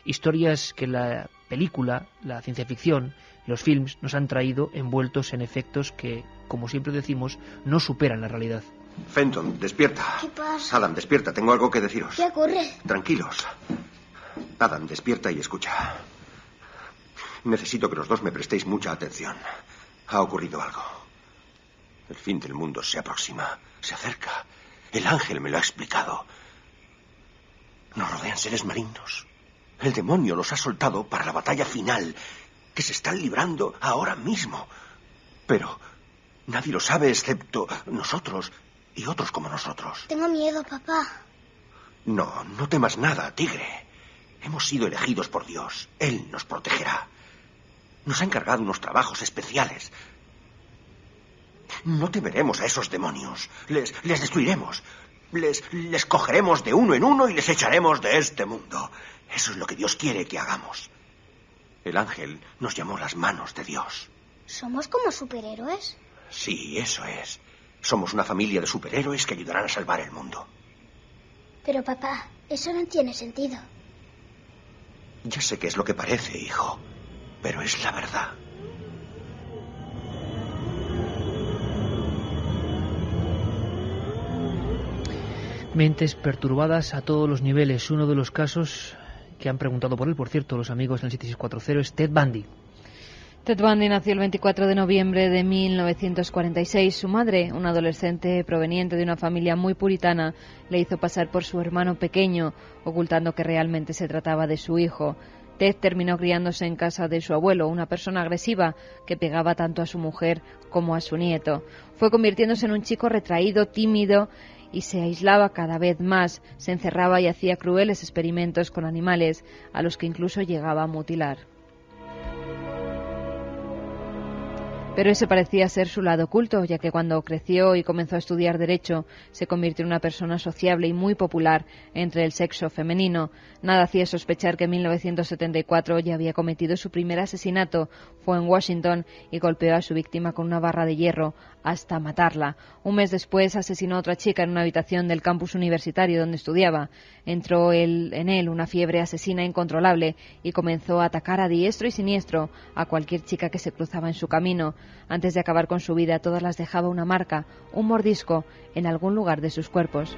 Historias que la película, la ciencia ficción, los films nos han traído envueltos en efectos que, como siempre decimos, no superan la realidad. Fenton, despierta. ¿Qué pasa? Adam, despierta, tengo algo que deciros. ¿Qué ocurre? Tranquilos. Adam, despierta y escucha. Necesito que los dos me prestéis mucha atención. Ha ocurrido algo. El fin del mundo se aproxima, se acerca. El ángel me lo ha explicado. Nos rodean seres malignos. El demonio los ha soltado para la batalla final que se están librando ahora mismo. Pero nadie lo sabe excepto nosotros y otros como nosotros. Tengo miedo, papá. No, no temas nada, tigre. Hemos sido elegidos por Dios. Él nos protegerá. Nos ha encargado unos trabajos especiales. No temeremos a esos demonios. Les destruiremos. Les cogeremos de uno en uno y les echaremos de este mundo. Eso es lo que Dios quiere que hagamos. El ángel nos llamó las manos de Dios. ¿Somos como superhéroes? Sí, eso es. Somos una familia de superhéroes que ayudarán a salvar el mundo. Pero papá, eso no tiene sentido. Ya sé que es lo que parece, hijo, pero es la verdad. Mentes perturbadas a todos los niveles. Uno de los casos que han preguntado por él, por cierto, los amigos del 7640, es Ted Bundy. Ted Bundy nació el 24 de noviembre de 1946. Su madre, una adolescente proveniente de una familia muy puritana, le hizo pasar por su hermano pequeño, ocultando que realmente se trataba de su hijo. Ted terminó criándose en casa de su abuelo, una persona agresiva que pegaba tanto a su mujer como a su nieto. Fue convirtiéndose en un chico retraído, tímido, y se aislaba cada vez más. Se encerraba y hacía crueles experimentos con animales, a los que incluso llegaba a mutilar. Pero ese parecía ser su lado oculto, ya que cuando creció y comenzó a estudiar Derecho, se convirtió en una persona sociable y muy popular entre el sexo femenino. Nada hacía sospechar que en 1974 ya había cometido su primer asesinato. Fue en Washington y golpeó a su víctima con una barra de hierro hasta matarla. Un mes después asesinó a otra chica en una habitación del campus universitario donde estudiaba. Entró en él una fiebre asesina incontrolable y comenzó a atacar a diestro y siniestro a cualquier chica que se cruzaba en su camino. Antes de acabar con su vida, todas las dejaba una marca, un mordisco, en algún lugar de sus cuerpos.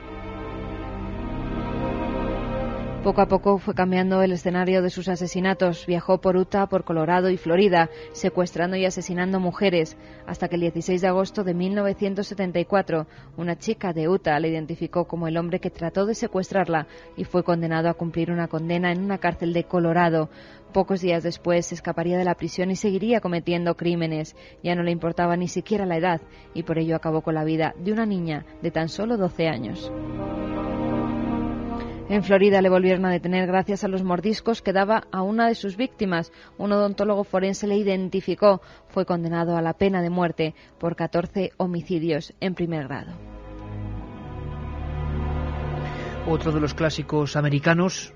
Poco a poco fue cambiando el escenario de sus asesinatos. Viajó por Utah, por Colorado y Florida, secuestrando y asesinando mujeres, hasta que el 16 de agosto de 1974, una chica de Utah le identificó como el hombre que trató de secuestrarla y fue condenado a cumplir una condena en una cárcel de Colorado. Pocos días después se escaparía de la prisión y seguiría cometiendo crímenes. Ya no le importaba ni siquiera la edad y por ello acabó con la vida de una niña de tan solo 12 años. En Florida le volvieron a detener gracias a los mordiscos que daba a una de sus víctimas. Un odontólogo forense le identificó. Fue condenado a la pena de muerte por 14 homicidios en primer grado. Otro de los clásicos americanos,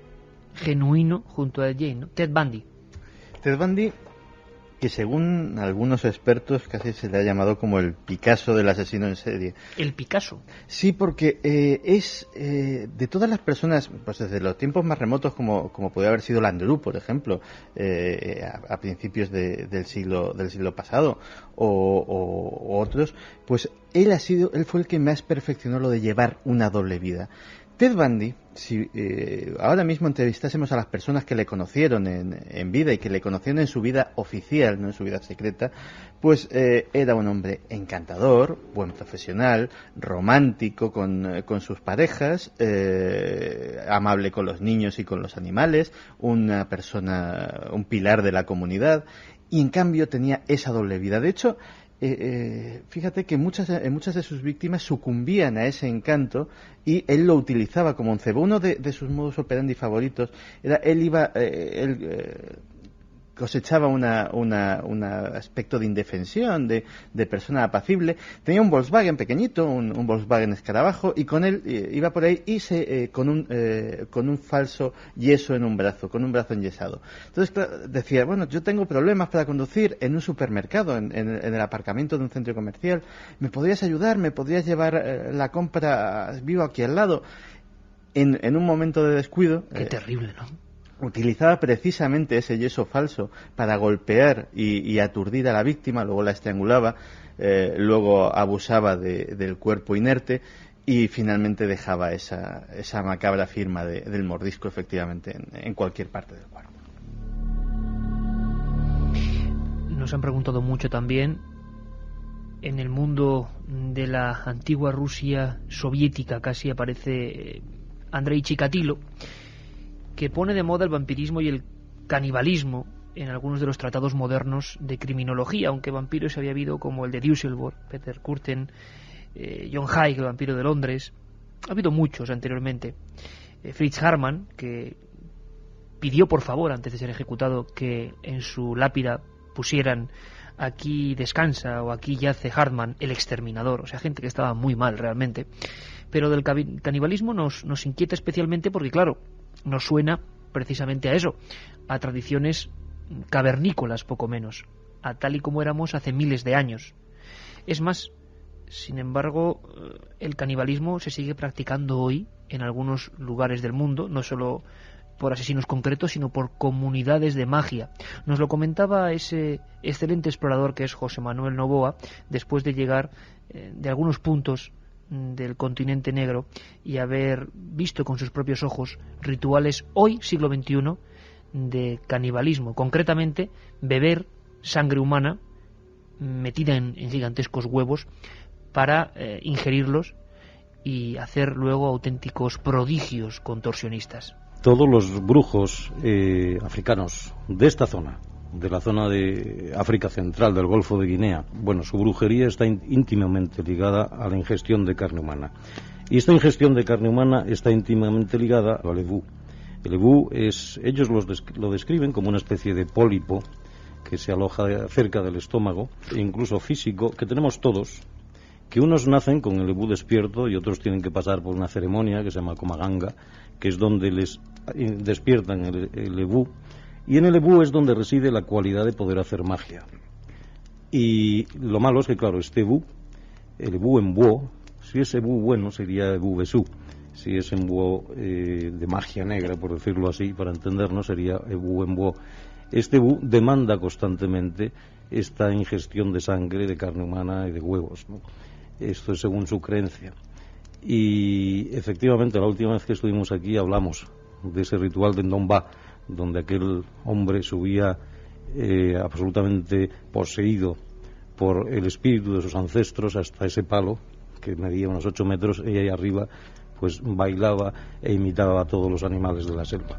genuino, junto a Jane, ¿no? Ted Bundy. Ted Bundy, que según algunos expertos casi se le ha llamado como el Picasso del asesino en serie. ¿El Picasso? Sí, porque es de todas las personas, pues desde los tiempos más remotos como podría haber sido Landru, por ejemplo, a principios del siglo pasado, o otros, pues él fue el que más perfeccionó lo de llevar una doble vida. Ted Bundy, si ahora mismo entrevistásemos a las personas que le conocieron en vida y que le conocieron en su vida oficial, no en su vida secreta, pues era un hombre encantador, buen profesional, romántico con sus parejas, amable con los niños y con los animales, una persona, un pilar de la comunidad, y en cambio tenía esa doble vida. De hecho, fíjate que muchas de sus víctimas sucumbían a ese encanto y él lo utilizaba como un cebo. Uno de sus modus operandi favoritos era él cosechaba un aspecto de indefensión, de persona apacible. Tenía un Volkswagen pequeñito, un Volkswagen escarabajo, y con él iba por ahí y con un falso yeso en un brazo, con un brazo enyesado. Entonces decía, bueno, yo tengo problemas para conducir en un supermercado, en el aparcamiento de un centro comercial. ¿Me podrías ayudar? ¿Me podrías llevar la compra? Vivo aquí al lado. En un momento de descuido... Qué terrible, ¿no? utilizaba precisamente ese yeso falso para golpear y aturdir a la víctima, luego la estrangulaba, luego abusaba del cuerpo inerte y finalmente dejaba esa macabra firma del mordisco efectivamente en cualquier parte del cuerpo. Nos han preguntado mucho también, en el mundo de la antigua Rusia soviética casi aparece Andrei Chikatilo, que pone de moda el vampirismo y el canibalismo en algunos de los tratados modernos de criminología, aunque vampiros había habido como el de Düsseldorf, Peter Kürten, John Haig, el vampiro de Londres. Ha habido muchos anteriormente. Fritz Hartmann, que pidió por favor antes de ser ejecutado que en su lápida pusieran aquí descansa o aquí yace Hartmann, el exterminador, o sea, gente que estaba muy mal realmente. Pero del canibalismo nos inquieta especialmente porque, claro, nos suena precisamente a eso, a tradiciones cavernícolas poco menos, a tal y como éramos hace miles de años. Es más, sin embargo, el canibalismo se sigue practicando hoy en algunos lugares del mundo, no solo por asesinos concretos, sino por comunidades de magia. Nos lo comentaba ese excelente explorador que es José Manuel Novoa, después de llegar de algunos puntos del continente negro y haber visto con sus propios ojos rituales hoy, siglo XXI, de canibalismo. Concretamente, beber sangre humana metida en gigantescos huevos para ingerirlos y hacer luego auténticos prodigios contorsionistas. Todos los brujos africanos de esta zona, de la zona de África Central, del Golfo de Guinea, bueno, su brujería está íntimamente ligada a la ingestión de carne humana. Y esta ingestión de carne humana está íntimamente ligada al ebú. El ebú ellos lo describen como una especie de pólipo que se aloja cerca del estómago, e incluso físico, que tenemos todos, que unos nacen con el ebú despierto y otros tienen que pasar por una ceremonia que se llama Komaganga, que es donde les despiertan el ebú, y en el ebú es donde reside la cualidad de poder hacer magia. Y lo malo es que, claro, este ebú, el ebú en búho, si es ebú bueno sería ebú besú, si es en búho de magia negra, por decirlo así, para entendernos, sería ebú en búho. Este ebú demanda constantemente esta ingestión de sangre, de carne humana y de huevos, ¿no? Esto es según su creencia. Y efectivamente, la última vez que estuvimos aquí hablamos de ese ritual de Ndomba, donde aquel hombre subía absolutamente poseído por el espíritu de sus ancestros hasta ese palo que medía unos 8 metros, y ahí arriba pues bailaba e imitaba a todos los animales de la selva.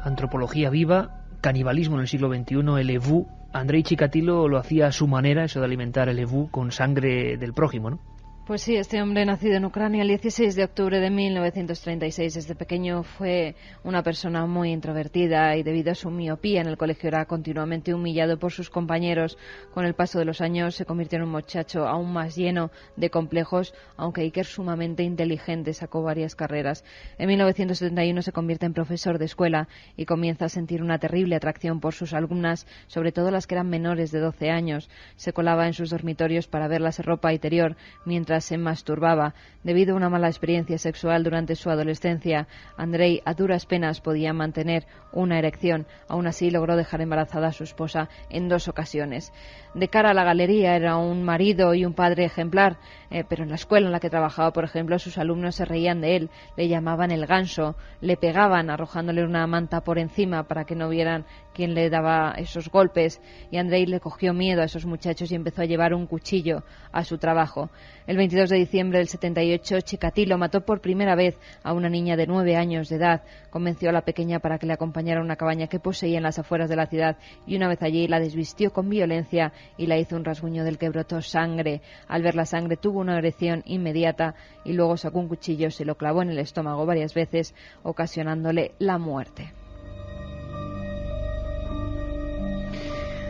Antropología viva, canibalismo en el siglo XXI, el ebú. Andrei Chikatilo lo hacía a su manera, eso de alimentar el ebú con sangre del prójimo, ¿no? Pues sí, este hombre nacido en Ucrania el 16 de octubre de 1936. Desde pequeño fue una persona muy introvertida y debido a su miopía en el colegio era continuamente humillado por sus compañeros. Con el paso de los años se convirtió en un muchacho aún más lleno de complejos, aunque Iker, sumamente inteligente, sacó varias carreras. En 1971 se convierte en profesor de escuela y comienza a sentir una terrible atracción por sus alumnas, sobre todo las que eran menores de 12 años. Se colaba en sus dormitorios para verlas en ropa interior mientras se masturbaba. Debido a una mala experiencia sexual durante su adolescencia, Andrei a duras penas podía mantener una erección. Aún así logró dejar embarazada a su esposa en 2 ocasiones. De cara a la galería era un marido y un padre ejemplar, pero en la escuela en la que trabajaba, por ejemplo, sus alumnos se reían de él, le llamaban el ganso, le pegaban arrojándole una manta por encima para que no vieran quién le daba esos golpes, y Andrei le cogió miedo a esos muchachos y empezó a llevar un cuchillo a su trabajo. El 22 de diciembre del 78, Chikatilo mató por primera vez a una niña de 9 años de edad. Convenció a la pequeña para que le acompañara a una cabaña que poseía en las afueras de la ciudad, y una vez allí la desvistió con violencia y la hizo un rasguño del que brotó sangre. Al ver la sangre tuvo una erección inmediata y luego sacó un cuchillo, se lo clavó en el estómago varias veces, ocasionándole la muerte.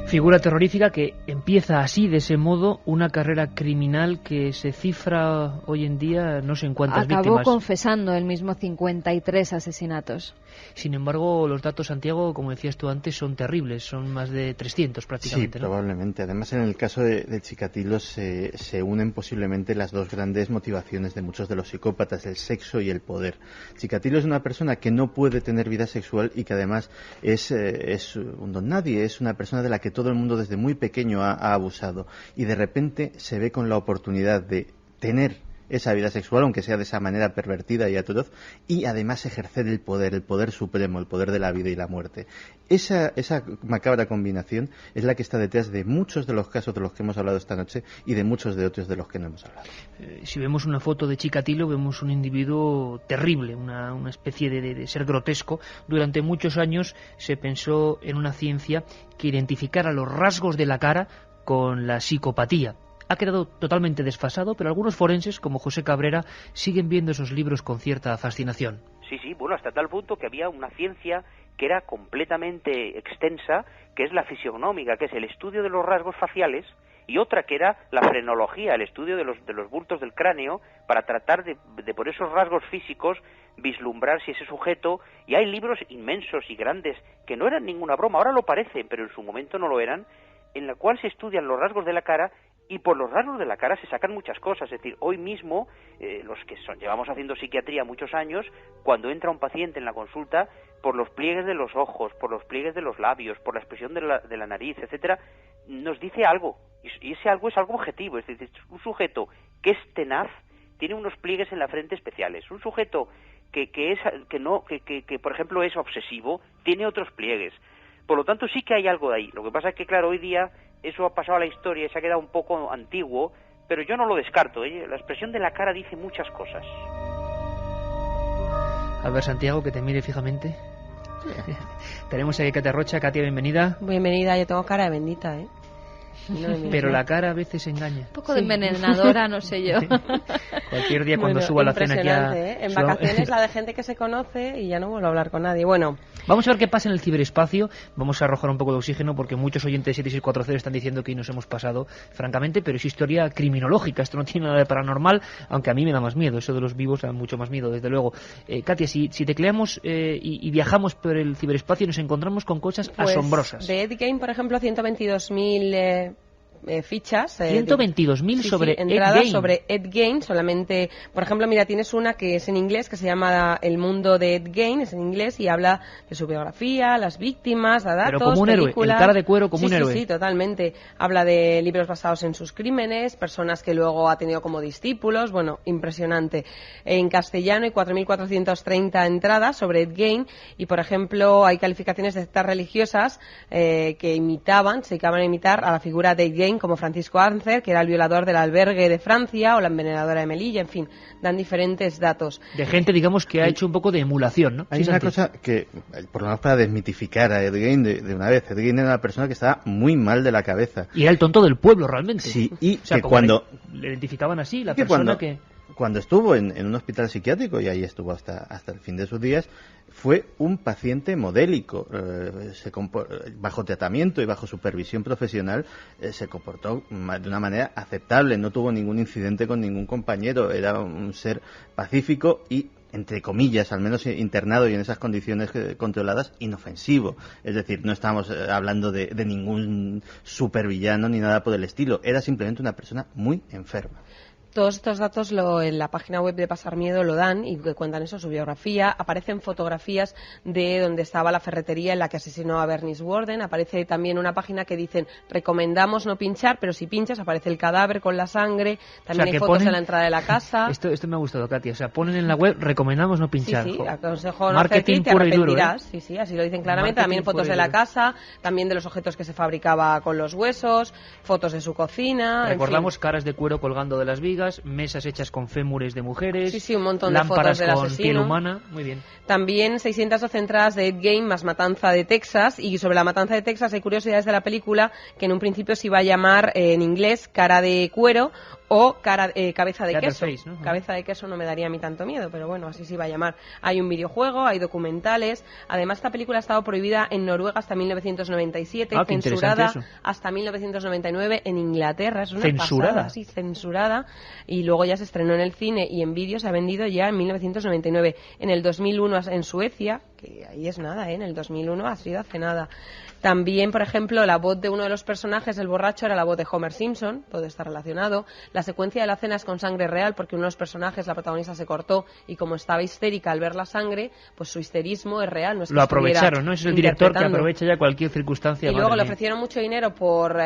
Figura terrorífica que empieza así, de ese modo, una carrera criminal que se cifra hoy en día no sé en cuántas víctimas. Acabó confesando el mismo 53 asesinatos. Sin embargo, los datos, Santiago, como decías tú antes, son terribles, son más de 300 prácticamente. Sí, ¿no? Probablemente. Además, en el caso de Chikatilo se unen posiblemente las dos grandes motivaciones de muchos de los psicópatas, el sexo y el poder. Chikatilo es una persona que no puede tener vida sexual y que además es un don nadie, es una persona de la que todo el mundo desde muy pequeño ha abusado, y de repente se ve con la oportunidad de tener esa vida sexual, aunque sea de esa manera pervertida y atroz, y además ejercer el poder supremo, el poder de la vida y la muerte. Esa macabra combinación es la que está detrás de muchos de los casos de los que hemos hablado esta noche y de muchos de otros de los que no hemos hablado. Si vemos una foto de Chikatilo, vemos un individuo terrible, una especie de ser grotesco. Durante muchos años se pensó en una ciencia que identificara los rasgos de la cara con la psicopatía. Ha quedado totalmente desfasado, pero algunos forenses, como José Cabrera, siguen viendo esos libros con cierta fascinación. Sí, bueno, hasta tal punto que había una ciencia que era completamente extensa, que es la fisiognómica, que es el estudio de los rasgos faciales, y otra que era la frenología, el estudio de los bultos del cráneo, para tratar de por esos rasgos físicos vislumbrar si ese sujeto, y hay libros inmensos y grandes que no eran ninguna broma, ahora lo parecen, pero en su momento no lo eran, en la cual se estudian los rasgos de la cara, y por los rasgos de la cara se sacan muchas cosas. Es decir, hoy mismo, los que llevamos haciendo psiquiatría muchos años, cuando entra un paciente en la consulta, por los pliegues de los ojos, por los pliegues de los labios, por la expresión de la nariz, etcétera, nos dice algo, y ese algo es algo objetivo. Es decir, un sujeto que es tenaz tiene unos pliegues en la frente especiales. Un sujeto que por ejemplo es obsesivo tiene otros pliegues. Por lo tanto, sí que hay algo de ahí. Lo que pasa es que, claro, hoy día eso ha pasado a la historia y se ha quedado un poco antiguo, pero yo no lo descarto. La expresión de la cara dice muchas cosas. A ver, Santiago, que te mire fijamente. Tenemos a Katia Rocha. Katia, bienvenida. Bienvenida, yo tengo cara de bendita, ¿eh? No, pero la cara a veces engaña. Un poco de envenenadora, no sé yo. Cualquier día cuando suba la cena aquí En vacaciones la de gente que se conoce y ya no vuelvo a hablar con nadie. Bueno, vamos a ver qué pasa en el ciberespacio. Vamos a arrojar un poco de oxígeno porque muchos oyentes de 7640 están diciendo que hoy nos hemos pasado, francamente, pero es historia criminológica. Esto no tiene nada de paranormal, aunque a mí me da más miedo. Eso de los vivos da mucho más miedo, desde luego. Katia, si tecleamos y viajamos por el ciberespacio, nos encontramos con cosas asombrosas. De Ed Gein, por ejemplo, 122.000 fichas. 122.000 sobre entradas Ed Gein. Sobre Ed Gein, solamente, por ejemplo, mira, tienes una que es en inglés, que se llama El mundo de Ed Gein, es en inglés, y habla de su biografía, las víctimas, datos, pero como un películas. Héroe, el cara de cuero como un héroe. Sí, totalmente. Habla de libros basados en sus crímenes, personas que luego ha tenido como discípulos, bueno, impresionante. En castellano hay 4.430 entradas sobre Ed Gein, y por ejemplo, hay calificaciones de sectas religiosas que se dedicaban a imitar a la figura de Ed Gein, como Francisco Arnzer, que era el violador del albergue de Francia, o la envenenadora de Melilla, en fin, dan diferentes datos. De gente, digamos, que ha hecho un poco de emulación, ¿no? Hay una cosa que, por lo menos para desmitificar a Ed Gein de una vez, Ed Gein era una persona que estaba muy mal de la cabeza. Y era el tonto del pueblo, realmente. Sí, y o sea, que cuando... Le identificaban así, la persona que... Cuando estuvo en un hospital psiquiátrico, y ahí estuvo hasta el fin de sus días, fue un paciente modélico. Bajo tratamiento y bajo supervisión profesional se comportó de una manera aceptable, no tuvo ningún incidente con ningún compañero, era un ser pacífico y, entre comillas, al menos internado y en esas condiciones controladas, inofensivo. Es decir, no estamos hablando de ningún supervillano ni nada por el estilo, era simplemente una persona muy enferma. Todos estos datos en la página web de Pasar Miedo lo dan y cuentan eso, su biografía. Aparecen fotografías de donde estaba la ferretería en la que asesinó a Bernice Worden. Aparece también una página que dicen recomendamos no pinchar, pero si pinchas aparece el cadáver con la sangre. También hay fotos de la entrada de la casa. Esto me ha gustado, Katia. O sea, ponen en la web recomendamos no pinchar. Sí, aconsejo no hacer clic, te arrepentirás. Duro, ¿eh? Sí, así lo dicen claramente. También fotos de la casa, también de los objetos que se fabricaba con los huesos, fotos de su cocina. Recordamos caras de cuero colgando de las vigas, chicas, mesas hechas con fémures de mujeres, sí, un montón de lámparas fotos del con asesino. piel humana, muy bien. También 612 entradas de Ed Gein más Matanza de Texas, y sobre la Matanza de Texas hay curiosidades de la película que en un principio se iba a llamar en inglés Cara de Cuero o Cabeza de Queso. Face, ¿no? Cabeza de Queso no me daría a mí tanto miedo, pero bueno, así se iba a llamar. Hay un videojuego, hay documentales. Además, esta película ha estado prohibida en Noruega hasta 1997, censurada hasta 1999 en Inglaterra. Es una pasada, sí, censurada. Y luego ya se estrenó en el cine y en vídeo se ha vendido ya en 1999. En el 2001 en Suecia, que ahí es nada, en el 2001 ha sido hace nada. También, por ejemplo, la voz de uno de los personajes, el borracho, era la voz de Homer Simpson, todo está relacionado. La secuencia de la cena es con sangre real, porque uno de los personajes, la protagonista, se cortó y como estaba histérica al ver la sangre, pues su histerismo es real. No es que lo aprovecharon, ¿no? Es el director que aprovecha ya cualquier circunstancia. Y luego le ofrecieron mucho dinero por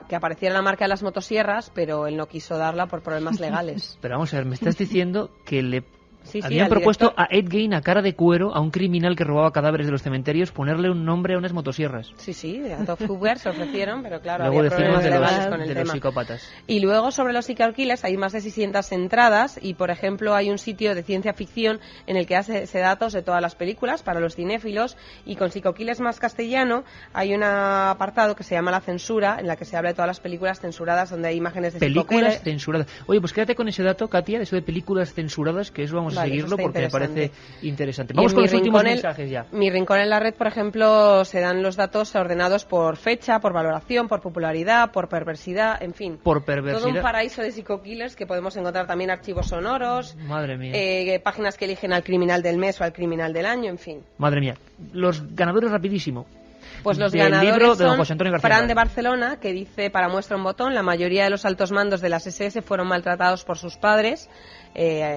que apareciera la marca de las motosierras, pero él no quiso darla por problemas legales. Pero vamos a ver, me estás diciendo que le Sí, habían propuesto a Ed Gein, a Cara de Cuero, a un criminal que robaba cadáveres de los cementerios, ponerle un nombre a unas motosierras. Sí, a Top Fugger se ofrecieron, pero claro, luego había problemas legales con el de tema. Los psicópatas. Y luego sobre los serial killers hay más de 600 entradas y, por ejemplo, hay un sitio de ciencia ficción en el que hace datos de todas las películas para los cinéfilos, y con Psycho Killers más castellano hay un apartado que se llama La Censura, en la que se habla de todas las películas censuradas donde hay imágenes de películas censuradas. Oye, pues quédate con ese dato, Katia, eso de películas censuradas, que eso vamos a seguirlo porque me parece interesante. Vamos con los últimos mensajes ya. Mi rincón en la red, por ejemplo, se dan los datos ordenados por fecha, por valoración, por popularidad, por perversidad, en fin. Por perversidad. Todo un paraíso de Psycho Killers, que podemos encontrar también archivos sonoros. Madre mía. Páginas que eligen al criminal del mes o al criminal del año, en fin. Madre mía. Los ganadores rapidísimo. Pues los ganadores son Fran de Barcelona, que dice, para muestra un botón, la mayoría de los altos mandos de las SS fueron maltratados por sus padres,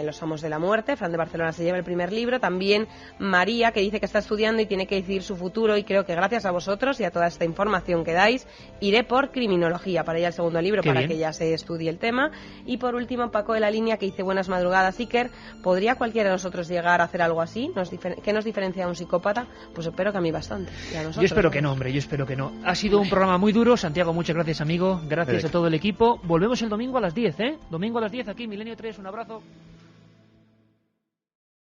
los amos de la muerte. Fran de Barcelona se lleva el primer libro. También María, que dice que está estudiando y tiene que decidir su futuro, y creo que gracias a vosotros y a toda esta información que dais, iré por criminología para ella el segundo libro. Qué para bien. Que ya se estudie el tema. Y por último, Paco de la Línea, que dice, buenas madrugadas, Iker, ¿podría cualquiera de nosotros llegar a hacer algo así? ¿Qué nos diferencia a un psicópata? Pues espero que a mí bastante. Y a nosotros, yo espero que no, hombre, yo espero que no. Ha sido un programa muy duro. Santiago, muchas gracias, amigo. Gracias a todo el equipo. Volvemos el domingo a las 10, ¿eh? Domingo a las 10 aquí, Milenio 3. Un abrazo.